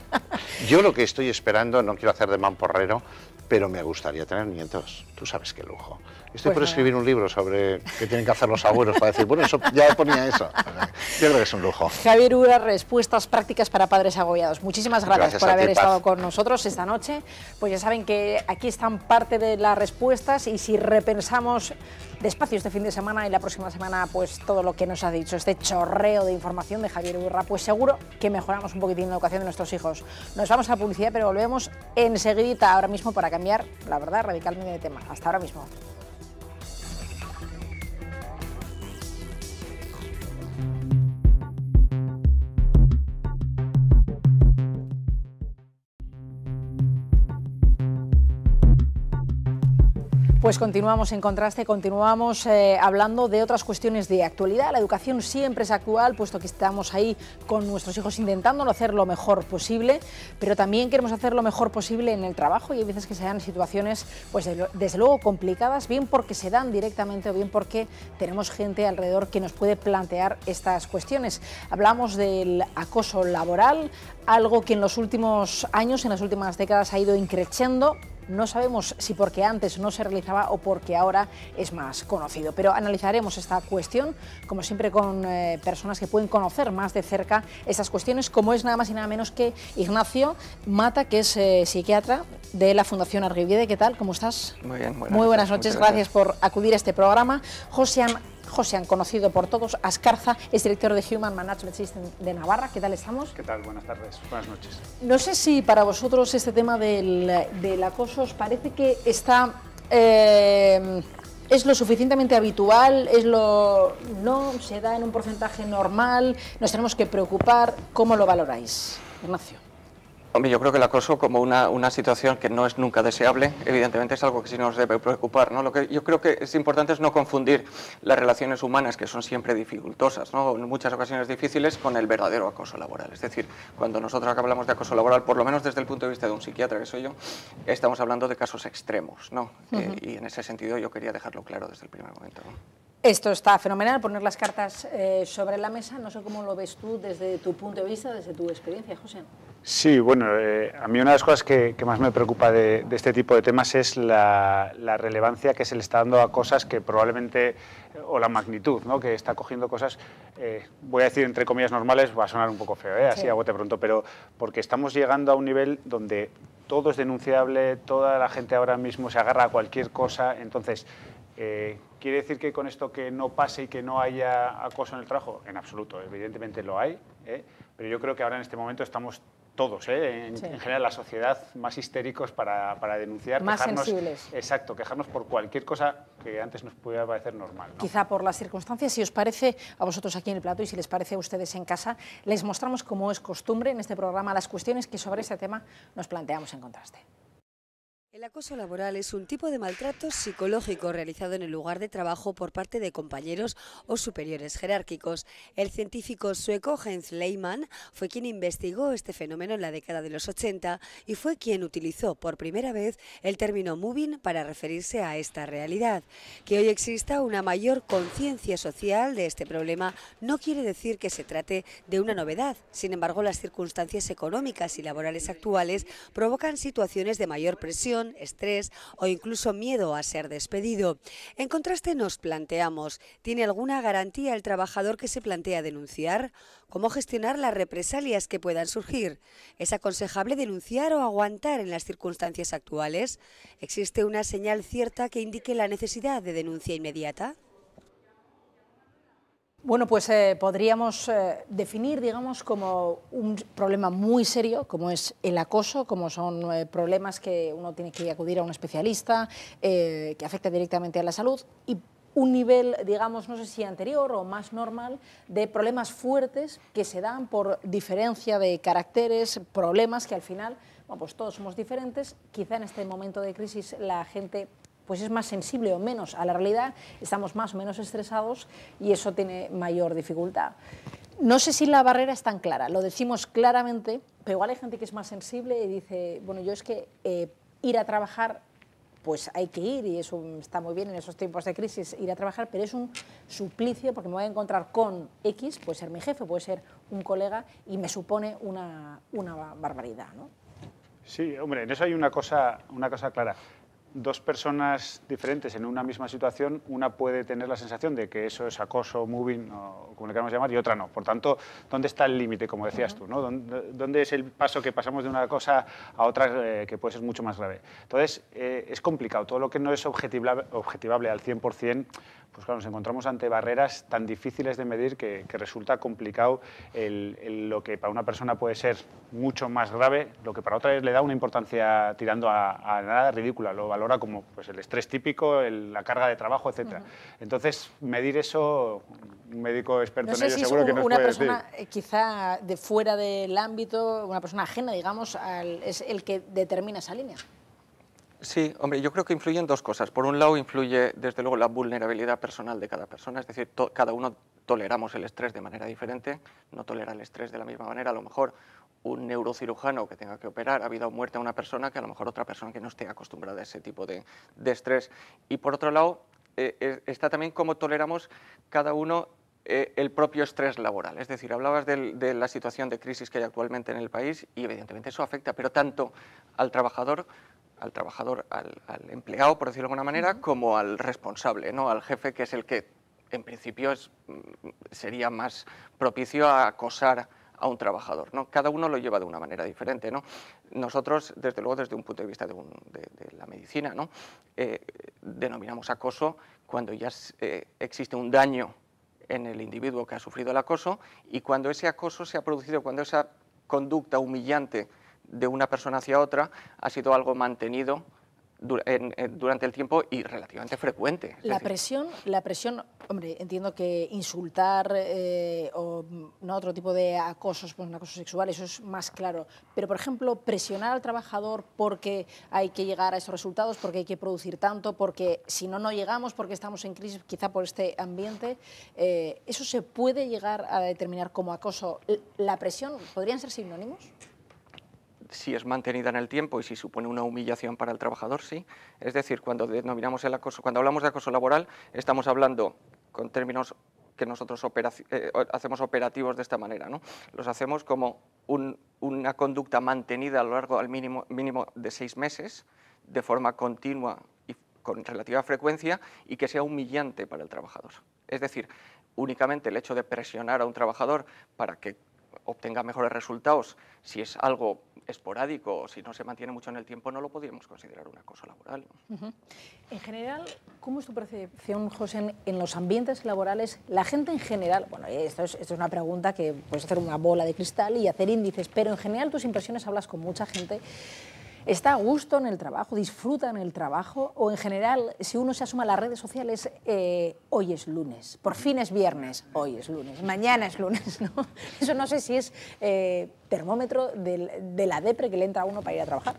Yo lo que estoy esperando, no quiero hacer de mamporrero, pero me gustaría tener nietos. Tú sabes qué lujo. Estoy por escribir un libro sobre qué tienen que hacer los abuelos para decir, bueno, eso, ya ponía eso. Yo creo que es un lujo. Javier Ura, respuestas prácticas para padres agobiados. Muchísimas gracias por haber estado con nosotros esta noche. Pues ya saben que aquí están parte de las respuestas y si repensamos despacio este fin de semana y la próxima semana, pues todo lo que nos ha dicho, este chorreo de información de Javier Urra, pues seguro que mejoramos un poquitín la educación de nuestros hijos. Nos vamos a publicidad, pero volvemos enseguidita, ahora mismo, para cambiar, la verdad, radicalmente de tema. Hasta ahora mismo. Pues continuamos en Contraste, continuamos hablando de otras cuestiones de actualidad. La educación siempre es actual, puesto que estamos ahí con nuestros hijos intentándolo hacer lo mejor posible, pero también queremos hacer lo mejor posible en el trabajo y hay veces que se dan situaciones, pues desde luego complicadas, bien porque se dan directamente o bien porque tenemos gente alrededor que nos puede plantear estas cuestiones. Hablamos del acoso laboral, algo que en los últimos años, en las últimas décadas ha ido increciendo. No sabemos si porque antes no se realizaba o porque ahora es más conocido, pero analizaremos esta cuestión, como siempre, con personas que pueden conocer más de cerca estas cuestiones, como es nada más y nada menos que Ignacio Mata, que es psiquiatra de la Fundación Argibide. ¿Qué tal? ¿Cómo estás? Muy bien, muy buenas noches. Gracias por acudir a este programa. Josean, conocido por todos, Ascarza, es director de Human Management System de Navarra. ¿Qué tal estamos? ¿Qué tal? Buenas tardes, buenas noches. No sé si para vosotros este tema del acoso os parece que está... ¿Es lo suficientemente habitual? ¿No? ¿Se da en un porcentaje normal? ¿Nos tenemos que preocupar? ¿Cómo lo valoráis, Ignacio? Hombre, yo creo que el acoso, como una situación que no es nunca deseable, evidentemente es algo que sí nos debe preocupar, ¿no? Lo que yo creo que es importante es no confundir las relaciones humanas, que son siempre dificultosas, ¿no? En muchas ocasiones difíciles, con el verdadero acoso laboral. Es decir, cuando nosotros hablamos de acoso laboral, por lo menos desde el punto de vista de un psiquiatra, que soy yo, estamos hablando de casos extremos, ¿no? Y en ese sentido yo quería dejarlo claro desde el primer momento, ¿no? Esto está fenomenal, poner las cartas sobre la mesa. No sé cómo lo ves tú desde tu punto de vista, desde tu experiencia, José. Sí, bueno, a mí una de las cosas que más me preocupa de este tipo de temas es la relevancia que se le está dando a cosas que probablemente, o la magnitud, ¿no?, que está cogiendo cosas, voy a decir entre comillas normales, va a sonar un poco feo, así a bote pronto, pero porque estamos llegando a un nivel donde todo es denunciable, toda la gente ahora mismo se agarra a cualquier cosa, entonces... ¿Quiere decir que con esto que no pase y que no haya acoso en el trabajo? En absoluto, evidentemente lo hay, pero yo creo que ahora en este momento estamos todos, en general la sociedad, más histéricos para denunciar. Más quejarnos, sensibles. Exacto, quejarnos por cualquier cosa que antes nos pudiera parecer normal, ¿no? Quizá por las circunstancias. Si os parece a vosotros aquí en el plato y si les parece a ustedes en casa, les mostramos, como es costumbre en este programa, las cuestiones que sobre este tema nos planteamos en Contraste. El acoso laboral es un tipo de maltrato psicológico realizado en el lugar de trabajo por parte de compañeros o superiores jerárquicos. El científico sueco Jens Lehmann fue quien investigó este fenómeno en la década de los 80 y fue quien utilizó por primera vez el término mobbing para referirse a esta realidad. Que hoy exista una mayor conciencia social de este problema no quiere decir que se trate de una novedad. Sin embargo, las circunstancias económicas y laborales actuales provocan situaciones de mayor presión, estrés o incluso miedo a ser despedido. En Contraste nos planteamos, ¿tiene alguna garantía el trabajador que se plantea denunciar? ¿Cómo gestionar las represalias que puedan surgir? ¿Es aconsejable denunciar o aguantar en las circunstancias actuales? ¿Existe una señal cierta que indique la necesidad de denuncia inmediata? Bueno, pues podríamos definir, digamos, como un problema muy serio, como es el acoso, como son problemas que uno tiene que acudir a un especialista, que afecta directamente a la salud, y un nivel, digamos, no sé si anterior o más normal, de problemas fuertes que se dan por diferencia de caracteres, problemas que al final, bueno, pues todos somos diferentes. Quizá en este momento de crisis la gente pues es más sensible o menos a la realidad, estamos más o menos estresados y eso tiene mayor dificultad. No sé si la barrera es tan clara, lo decimos claramente, pero igual hay gente que es más sensible y dice, bueno, yo es que ir a trabajar, pues hay que ir y eso está muy bien en esos tiempos de crisis, ir a trabajar, pero es un suplicio porque me voy a encontrar con X, puede ser mi jefe, puede ser un colega y me supone una barbaridad, ¿no? Sí, hombre, en eso hay una cosa clara. Dos personas diferentes en una misma situación, una puede tener la sensación de que eso es acoso, mobbing, o como le queramos llamar, y otra no. Por tanto, ¿dónde está el límite, como decías tú, ¿no? ¿Dónde es el paso que pasamos de una cosa a otra que puede ser mucho más grave? Entonces, es complicado. Todo lo que no es objetivable al 100%, pues claro, nos encontramos ante barreras tan difíciles de medir que resulta complicado lo que para una persona puede ser mucho más grave, lo que para otra le da una importancia tirando a nada ridícula, lo valora como pues, el estrés típico, la carga de trabajo, etc. Entonces, medir eso, un médico experto en ello seguro que nos puede decir. Una persona quizá de fuera del ámbito, una persona ajena, digamos, es el que determina esa línea. Sí, hombre, yo creo que influyen dos cosas. Por un lado, influye desde luego la vulnerabilidad personal de cada persona, es decir, cada uno toleramos el estrés de manera diferente, no tolera el estrés de la misma manera. A lo mejor un neurocirujano que tenga que operar ha vida o muerte a una persona que a lo mejor otra persona que no esté acostumbrada a ese tipo de estrés. Y por otro lado, está también cómo toleramos cada uno el propio estrés laboral. Es decir, hablabas de la situación de crisis que hay actualmente en el país y evidentemente eso afecta, pero tanto al trabajador, al empleado, por decirlo de alguna manera, como al responsable, ¿no? Al jefe, que es el que en principio sería más propicio a acosar a un trabajador, ¿no? Cada uno lo lleva de una manera diferente, ¿no? Nosotros, desde luego, desde un punto de vista de la medicina, ¿no? Denominamos acoso cuando ya existe un daño en el individuo que ha sufrido el acoso y cuando ese acoso se ha producido, cuando esa conducta humillante de una persona hacia otra ha sido algo mantenido durante el tiempo y relativamente frecuente. La presión, hombre, entiendo que insultar o no otro tipo de acosos, pues un acoso sexual, eso es más claro. Pero, por ejemplo, presionar al trabajador porque hay que llegar a esos resultados, porque hay que producir tanto, porque si no, no llegamos, porque estamos en crisis, quizá por este ambiente, ¿eso se puede llegar a determinar como acoso? ¿La presión podrían ser sinónimos? Si es mantenida en el tiempo y si supone una humillación para el trabajador, sí. Es decir, cuando denominamos el acoso, cuando hablamos de acoso laboral, estamos hablando con términos que nosotros hacemos operativos de esta manera, ¿no? Los hacemos como una conducta mantenida a lo largo al mínimo de 6 meses, de forma continua y con relativa frecuencia, y que sea humillante para el trabajador. Es decir, únicamente el hecho de presionar a un trabajador para que obtenga mejores resultados, si es algo esporádico o si no se mantiene mucho en el tiempo, no lo podríamos considerar un acoso laboral, ¿no? En general, ¿cómo es tu percepción, José, en los ambientes laborales? La gente en general, bueno, esto es una pregunta que puedes hacer una bola de cristal y hacer índices, pero en general tus impresiones, hablas con mucha gente, ¿está a gusto en el trabajo, disfruta en el trabajo? O en general, si uno se asoma a las redes sociales, hoy es lunes, por fin es viernes, hoy es lunes, mañana es lunes, ¿no? Eso no sé si es termómetro de la depre que le entra a uno para ir a trabajar.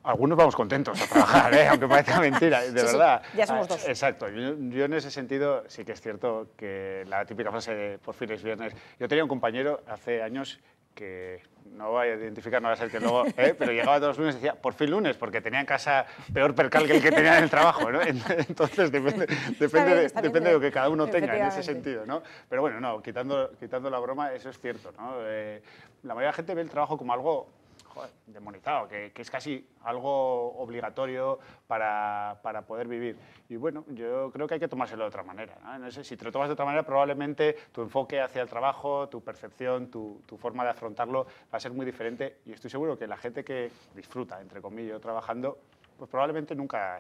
Algunos vamos contentos a trabajar, aunque parezca mentira, de verdad. Sí, ya somos dos. Exacto. Yo en ese sentido sí que es cierto que la típica frase de por fin es viernes. Yo tenía un compañero hace años que no voy a identificar, no va a ser que luego, pero llegaba todos los lunes y decía, por fin lunes, porque tenía en casa peor percal que el que tenía en el trabajo, ¿no? Entonces depende de lo que cada uno tenga en ese sentido, ¿no? Pero bueno, no, quitando la broma, eso es cierto, ¿no? La mayoría de la gente ve el trabajo como algo demonizado, que es casi algo obligatorio para poder vivir. Y bueno, yo creo que hay que tomárselo de otra manera, ¿no? No sé, si te lo tomas de otra manera, probablemente tu enfoque hacia el trabajo, tu percepción, tu forma de afrontarlo va a ser muy diferente, y estoy seguro que la gente que disfruta, entre comillas, trabajando, pues probablemente nunca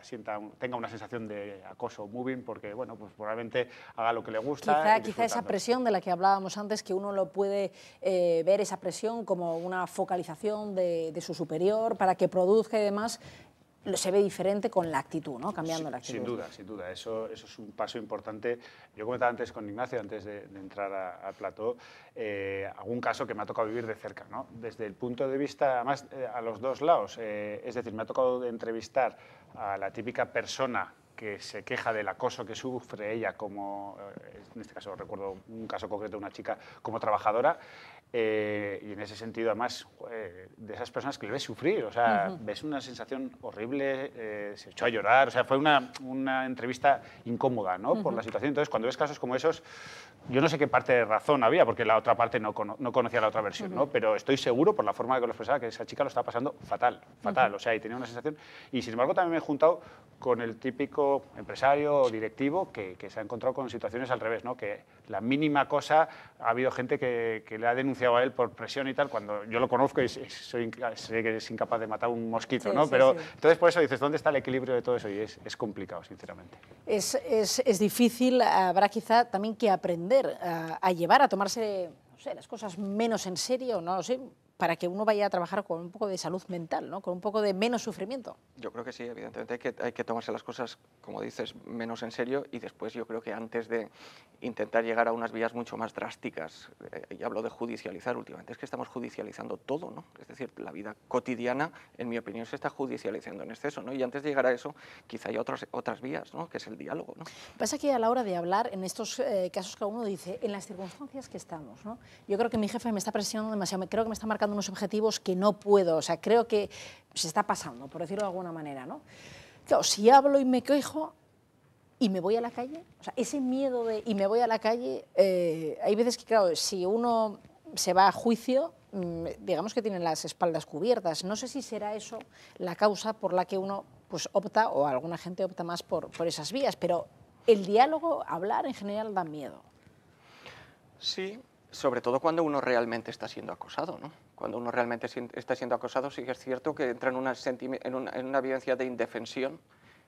tenga una sensación de acoso moving, porque bueno, pues probablemente haga lo que le gusta. Quizá esa presión de la que hablábamos antes, que uno lo puede ver esa presión como una focalización de su superior para que produzca y demás, se ve diferente con la actitud, ¿no? Cambiando la actitud. Sin duda. Eso es un paso importante. Yo comentaba antes con Ignacio, antes de entrar al plató, algún caso que me ha tocado vivir de cerca, ¿no? Desde el punto de vista, además, a los dos lados. Es decir, me ha tocado entrevistar a la típica persona que se queja del acoso que sufre ella como, en este caso recuerdo un caso concreto de una chica como trabajadora, y en ese sentido además de esas personas que le ves sufrir, o sea, ves una sensación horrible, se echó a llorar, o sea, fue una entrevista incómoda, ¿no? Por la situación. Entonces, cuando ves casos como esos, yo no sé qué parte de razón había, porque la otra parte no conocía la otra versión, ¿no? Pero estoy seguro, por la forma de que lo expresaba, que esa chica lo estaba pasando fatal, o sea, y tenía una sensación. Y sin embargo también me he juntado con el típico empresario o directivo que se ha encontrado con situaciones al revés, ¿no? Que la mínima cosa, ha habido gente que le ha denunciado a él por presión y tal, cuando yo lo conozco y sé que es incapaz de matar un mosquito, ¿no? Pero entonces por eso dices, ¿dónde está el equilibrio de todo eso? Y es complicado, sinceramente. Es difícil, habrá quizá también que aprender a llevar, a tomarse, no sé, las cosas menos en serio, no lo sé, para que uno vaya a trabajar con un poco de salud mental, ¿no? Con un poco de menos sufrimiento. Yo creo que sí, evidentemente hay que tomarse las cosas, como dices, menos en serio, y después yo creo que antes de intentar llegar a unas vías mucho más drásticas, y hablo de judicializar últimamente, es que estamos judicializando todo, ¿no? Es decir, la vida cotidiana, en mi opinión, se está judicializando en exceso, ¿no? Y antes de llegar a eso, quizá hay otras vías, ¿no? Que es el diálogo, ¿no? Pasa que a la hora de hablar, en estos casos que uno dice, en las circunstancias que estamos, ¿no? Yo creo que mi jefe me está presionando demasiado, creo que me está marcando unos objetivos que no puedo, o sea, creo que se está pasando, por decirlo de alguna manera, ¿no? Claro, si hablo y me quejo y me voy a la calle, o sea, ese miedo de y me voy a la calle, hay veces que, claro, si uno se va a juicio, digamos que tiene las espaldas cubiertas. No sé si será eso la causa por la que uno pues opta, o alguna gente opta más por esas vías, pero el diálogo, hablar en general da miedo. Sí, sobre todo cuando uno realmente está siendo acosado, ¿no? Cuando uno realmente está siendo acosado, sí que es cierto que entra en una vivencia de indefensión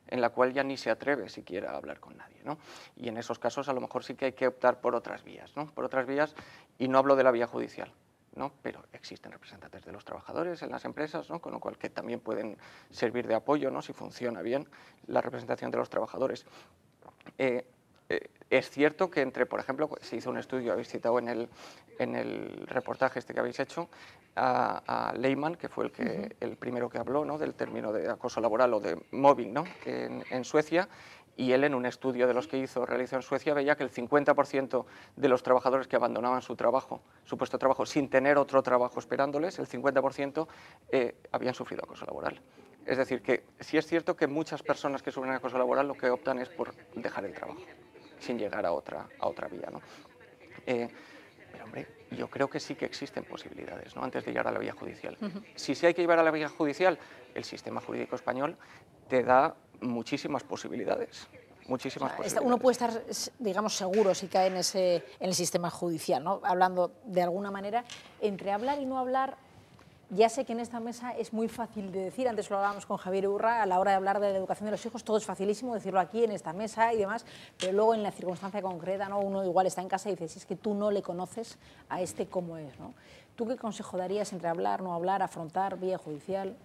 en la cual ya ni se atreve siquiera a hablar con nadie, ¿no? Y en esos casos a lo mejor sí que hay que optar por otras vías, ¿no? Por otras vías, y no hablo de la vía judicial, ¿no? Pero existen representantes de los trabajadores en las empresas, ¿no? Con lo cual que también pueden servir de apoyo, ¿no? Si funciona bien la representación de los trabajadores. Es cierto que por ejemplo, se hizo un estudio, habéis citado en el reportaje que habéis hecho, a Lehmann, que fue el primero que habló, ¿no? Del término de acoso laboral o de mobbing, ¿no? En Suecia, y él en un estudio de los que realizó en Suecia veía que el 50% de los trabajadores que abandonaban su puesto de trabajo sin tener otro trabajo esperándoles, el 50% habían sufrido acoso laboral. Es decir, que sí es cierto que muchas personas que sufren acoso laboral lo que optan es por dejar el trabajo. sin llegar a otra vía, ¿no? Pero, hombre, yo creo que sí que existen posibilidades, ¿no? Antes de llegar a la vía judicial. Si sí hay que llevar a la vía judicial, el sistema jurídico español te da muchísimas posibilidades. Muchísimas posibilidades. Uno puede estar, digamos, seguro si cae en el sistema judicial, ¿no? Hablando de alguna manera, entre hablar y no hablar. Ya sé que en esta mesa es muy fácil de decir, antes lo hablábamos con Javier Urra, a la hora de hablar de la educación de los hijos, todo es facilísimo decirlo aquí en esta mesa y demás, pero luego en la circunstancia concreta, ¿no? Uno igual está en casa y dice, si es que tú no le conoces a este cómo es, ¿no? ¿Tú qué consejo darías entre hablar, no hablar, afrontar, vía judicial?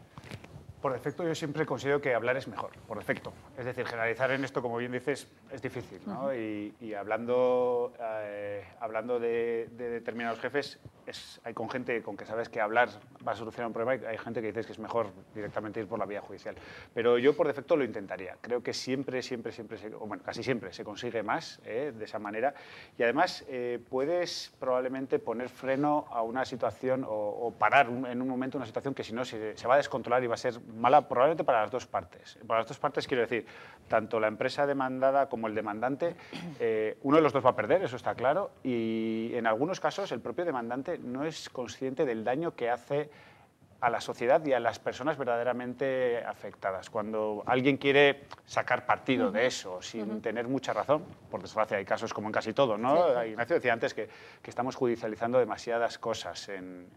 Por defecto yo siempre considero que hablar es mejor, por defecto. Es decir, generalizar en esto, como bien dices, es difícil, ¿no? Y hablando de determinados jefes, hay con gente con que sabes que hablar va a solucionar un problema y hay gente que dices que es mejor directamente ir por la vía judicial. Pero yo por defecto lo intentaría. Creo que siempre, bueno, casi siempre se consigue más de esa manera. Y además puedes probablemente poner freno a una situación o parar en un momento una situación que si no se va a descontrolar y va a ser mala probablemente para las dos partes. Para las dos partes quiero decir, tanto la empresa demandada como el demandante, uno de los dos va a perder, eso está claro, y en algunos casos el propio demandante no es consciente del daño que hace a la sociedad y a las personas verdaderamente afectadas. Cuando alguien quiere sacar partido de eso sin tener mucha razón, por desgracia hay casos como en casi todo, ¿no? Sí. Ignacio decía antes que estamos judicializando demasiadas cosas en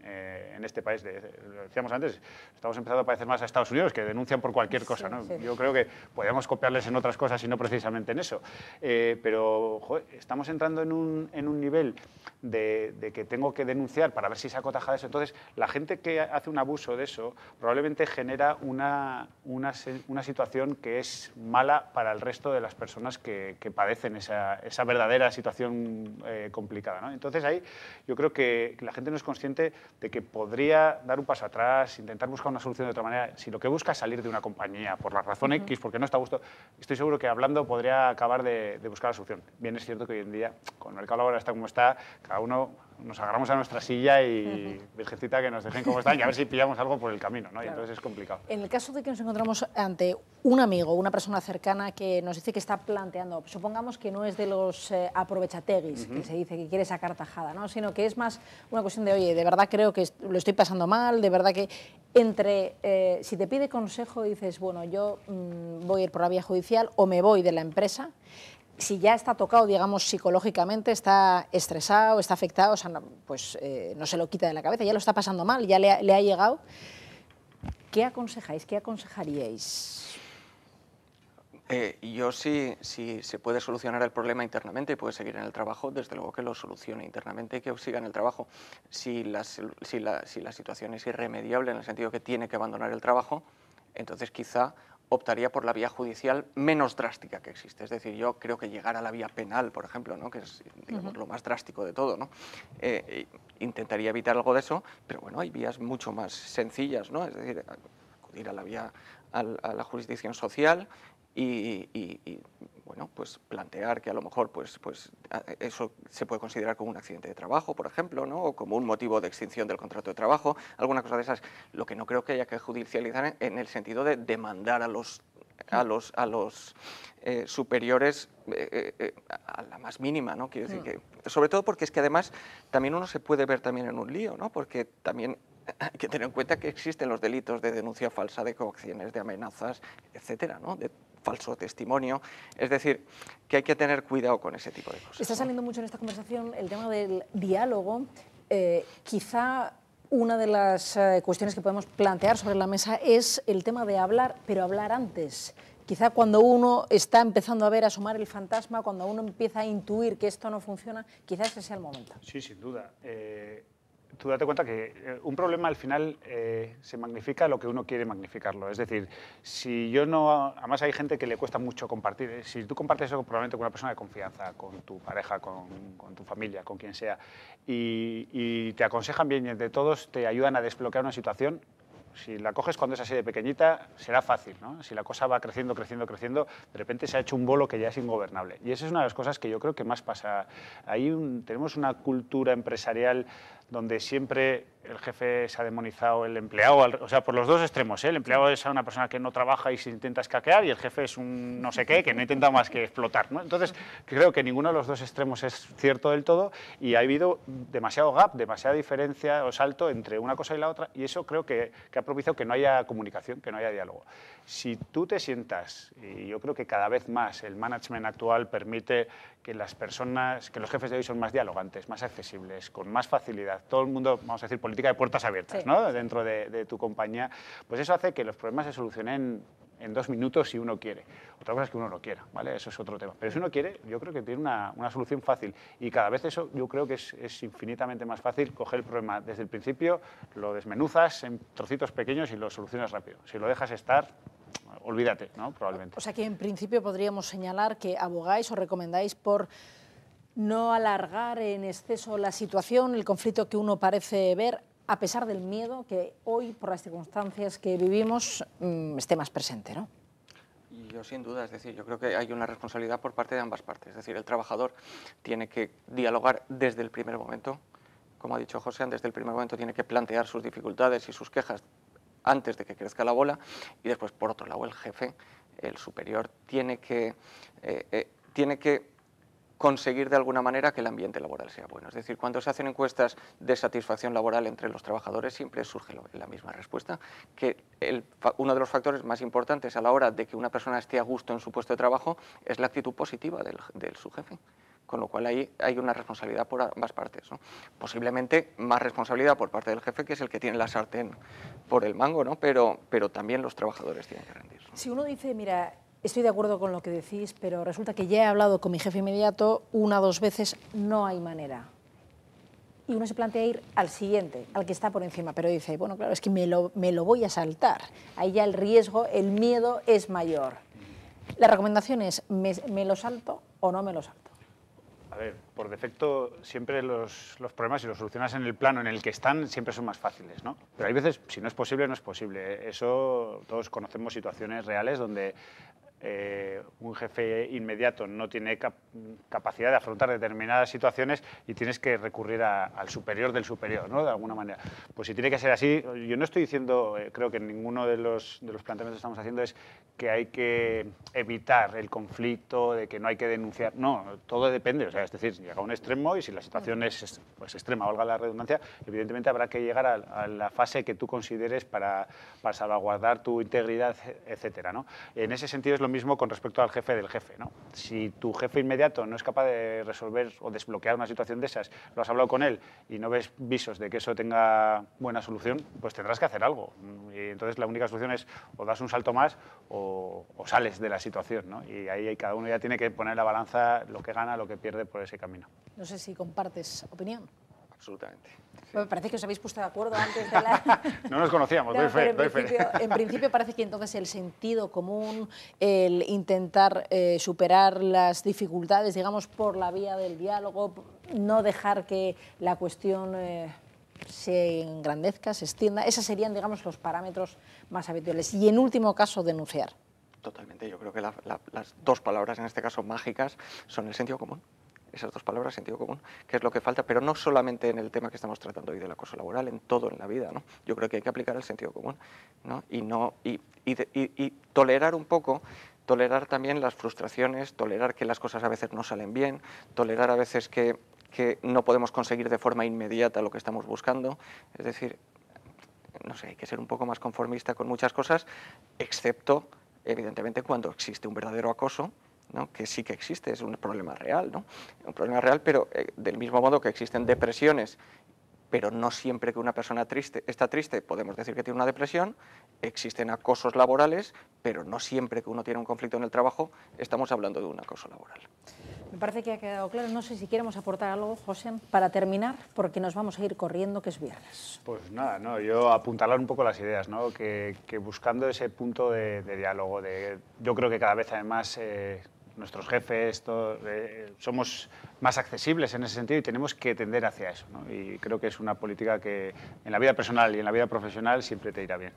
este país. Lo decíamos antes, estamos empezando a parecer más a Estados Unidos, que denuncian por cualquier cosa, ¿no? Sí. Yo creo que podríamos copiarles en otras cosas y no precisamente en eso. Pero joder, estamos entrando en un nivel de que tengo que denunciar para ver si saco tajada de eso. Entonces, la gente que hace un abuso de eso probablemente genera una situación que es mala para el resto de las personas que padecen esa verdadera situación complicada, ¿no? Entonces ahí yo creo que la gente no es consciente de que podría dar un paso atrás, intentar buscar una solución de otra manera. Si lo que busca es salir de una compañía por la razón X, porque no está a gusto, estoy seguro que hablando podría acabar de buscar la solución. Bien es cierto que hoy en día, con el mercado laboral está como está, cada uno nos agarramos a nuestra silla y virgencita que nos dejen como están y a ver si pillamos algo por el camino, ¿no? Claro. Y entonces es complicado. En el caso de que nos encontramos ante un amigo, una persona cercana que nos dice que está planteando, supongamos que no es de los aprovechateguis, que se dice que quiere sacar tajada, ¿no? Sino que es más una cuestión de, oye, de verdad creo que lo estoy pasando mal, de verdad que si te pide consejo dices, bueno, yo voy a ir por la vía judicial o me voy de la empresa. Si ya está tocado, digamos, psicológicamente, está estresado, está afectado, o sea, no, pues no se lo quita de la cabeza, ya lo está pasando mal, ya le ha llegado. ¿Qué aconsejáis? ¿Qué aconsejaríais? Yo si se puede solucionar el problema internamente y puede seguir en el trabajo, desde luego que lo solucione internamente y que siga en el trabajo. Si la situación es irremediable en el sentido que tiene que abandonar el trabajo, entonces quizá optaría por la vía judicial menos drástica que existe. Es decir, yo creo que llegar a la vía penal, por ejemplo, ¿no? Que es, digamos, lo más drástico de todo, ¿no? Intentaría evitar algo de eso, pero bueno, hay vías mucho más sencillas, ¿no? Es decir, acudir a la jurisdicción social y bueno, pues plantear que a lo mejor pues eso se puede considerar como un accidente de trabajo, por ejemplo, ¿no? O como un motivo de extinción del contrato de trabajo, alguna cosa de esas. Lo que no creo que haya que judicializar en el sentido de demandar a los superiores a la más mínima, ¿no? Quiero decir que, sobre todo porque es que además también uno se puede ver también en un lío, ¿no? Porque también hay que tener en cuenta que existen los delitos de denuncia falsa, de coacciones, de amenazas, etcétera, ¿no? De falso testimonio. Es decir, que hay que tener cuidado con ese tipo de cosas. Está saliendo mucho en esta conversación el tema del diálogo. Quizá una de las cuestiones que podemos plantear sobre la mesa es el tema de hablar, pero hablar antes. Quizá cuando uno está empezando a ver, a asomar el fantasma, cuando uno empieza a intuir que esto no funciona, quizás ese sea el momento. Sí, sin duda. Tú date cuenta que un problema al final se magnifica lo que uno quiere magnificarlo. Es decir, si yo no... Además hay gente que le cuesta mucho compartir. Si tú compartes eso probablemente con una persona de confianza, con tu pareja, con tu familia, con quien sea, y te aconsejan bien y entre todos te ayudan a desbloquear una situación, si la coges cuando es así de pequeñita, será fácil, ¿no? Si la cosa va creciendo, creciendo, creciendo, de repente se ha hecho un bolo que ya es ingobernable. Y esa es una de las cosas que yo creo que más pasa. Ahí tenemos una cultura empresarial donde siempre el jefe se ha demonizado el empleado, o sea, por los dos extremos, ¿eh? El empleado es una persona que no trabaja y se intenta escaquear, y el jefe es un no sé qué que no intenta más que explotar, ¿no? Entonces, creo que ninguno de los dos extremos es cierto del todo, y ha habido demasiado gap, demasiada diferencia o salto entre una cosa y la otra, y eso creo que ha propiciado que no haya comunicación, que no haya diálogo. Si tú te sientas, y yo creo que cada vez más el management actual permite que las personas, que los jefes de hoy son más dialogantes, más accesibles, con más facilidad, todo el mundo, vamos a decir, política de puertas abiertas, sí, ¿no? Dentro de tu compañía, pues eso hace que los problemas se solucionen en 2 minutos si uno quiere. Otra cosa es que uno no quiera, ¿vale? Eso es otro tema. Pero si uno quiere, yo creo que tiene una solución fácil, y cada vez eso yo creo que es infinitamente más fácil coger el problema desde el principio, lo desmenuzas en trocitos pequeños y lo solucionas rápido. Si lo dejas estar, olvídate, ¿no? Probablemente. O sea que en principio podríamos señalar que abogáis o recomendáis por no alargar en exceso la situación, el conflicto que uno parece ver, a pesar del miedo que hoy, por las circunstancias que vivimos, esté más presente, ¿no? Yo sin duda, es decir, yo creo que hay una responsabilidad por parte de ambas partes. Es decir, el trabajador tiene que dialogar desde el primer momento, como ha dicho José, desde el primer momento tiene que plantear sus dificultades y sus quejas antes de que crezca la bola, y después, por otro lado, el jefe, el superior, tiene que conseguir de alguna manera que el ambiente laboral sea bueno. Es decir, cuando se hacen encuestas de satisfacción laboral entre los trabajadores, siempre surge la misma respuesta, que uno de los factores más importantes a la hora de que una persona esté a gusto en su puesto de trabajo es la actitud positiva de su jefe. Con lo cual ahí hay una responsabilidad por ambas partes, ¿no? Posiblemente más responsabilidad por parte del jefe, que es el que tiene la sartén por el mango, ¿no? Pero también los trabajadores tienen que rendir, ¿no? Si uno dice, mira, estoy de acuerdo con lo que decís, pero resulta que ya he hablado con mi jefe inmediato 1 o 2 veces, no hay manera. Y uno se plantea ir al siguiente, al que está por encima, pero dice, bueno, claro, es que me lo voy a saltar. Ahí ya el riesgo, el miedo es mayor. La recomendación es, ¿me lo salto o no me lo salto? A ver, por defecto, siempre los problemas, si los solucionas en el plano en el que están, siempre son más fáciles, ¿no? Pero hay veces, si no es posible, no es posible. Eso, todos conocemos situaciones reales donde un jefe inmediato no tiene capacidad de afrontar determinadas situaciones y tienes que recurrir al superior del superior, ¿no? De alguna manera. Pues si tiene que ser así, yo no estoy diciendo, creo que ninguno de los planteamientos que estamos haciendo es que hay que evitar el conflicto, de que no hay que denunciar. No, todo depende. O sea, es decir, llega a un extremo y si la situación es pues, extrema, valga la redundancia, evidentemente habrá que llegar a la fase que tú consideres para salvaguardar tu integridad, etcétera, ¿no? En ese sentido es lo mismo con respecto al jefe del jefe, ¿no? Si tu jefe inmediato no es capaz de resolver o desbloquear una situación de esas, lo has hablado con él y no ves visos de que eso tenga buena solución, pues tendrás que hacer algo. Y entonces la única solución es o das un salto más o sales de la situación, ¿no? Y ahí cada uno ya tiene que poner en la balanza lo que gana, lo que pierde por ese camino. No sé si compartes opinión. Absolutamente. Sí. Me parece que os habéis puesto de acuerdo antes de la... No nos conocíamos, doy fe. En principio parece que entonces el sentido común, el intentar superar las dificultades, digamos, por la vía del diálogo, no dejar que la cuestión se engrandezca, se extienda, esos serían, digamos, los parámetros más habituales. Y en último caso, denunciar. Totalmente. Yo creo que las 2 palabras, en este caso mágicas, son el sentido común. Esas 2 palabras, sentido común, que es lo que falta, pero no solamente en el tema que estamos tratando hoy del acoso laboral, en todo en la vida, ¿no? Yo creo que hay que aplicar el sentido común, ¿no? Y tolerar un poco, tolerar también las frustraciones, tolerar que las cosas a veces no salen bien, tolerar a veces que no podemos conseguir de forma inmediata lo que estamos buscando. Es decir, no sé, hay que ser un poco más conformista con muchas cosas, excepto, evidentemente, cuando existe un verdadero acoso, ¿no? Que sí que existe, es un problema real, ¿no? Un problema real, pero del mismo modo que existen depresiones, pero no siempre que una persona está triste podemos decir que tiene una depresión, existen acosos laborales, pero no siempre que uno tiene un conflicto en el trabajo estamos hablando de un acoso laboral. Me parece que ha quedado claro. No sé si queremos aportar algo, José, para terminar, porque nos vamos a ir corriendo, que es viernes. Pues nada, no, yo apuntalar un poco las ideas, ¿no? Que buscando ese punto de diálogo, yo creo que cada vez además nuestros jefes, somos más accesibles en ese sentido y tenemos que tender hacia eso, ¿no? Y creo que es una política que en la vida personal y en la vida profesional siempre te irá bien.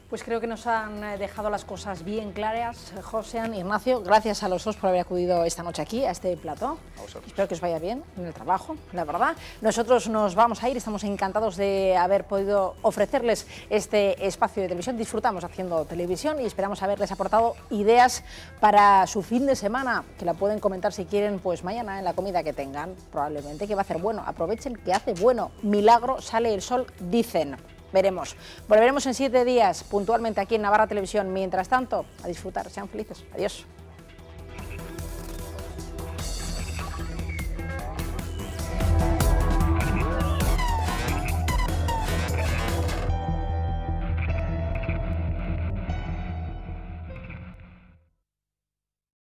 Pues creo que nos han dejado las cosas bien claras, José, Ignacio. Gracias a los dos por haber acudido esta noche aquí, a este plató. Espero que os vaya bien en el trabajo, la verdad. Nosotros nos vamos a ir, estamos encantados de haber podido ofrecerles este espacio de televisión. Disfrutamos haciendo televisión y esperamos haberles aportado ideas para su fin de semana, que la pueden comentar si quieren, pues mañana en la comida que tengan, probablemente, que va a hacer bueno. Aprovechen que hace bueno. Milagro, sale el sol, dicen. Veremos. Volveremos en 7 días puntualmente aquí en Navarra Televisión. Mientras tanto, a disfrutar. Sean felices. Adiós.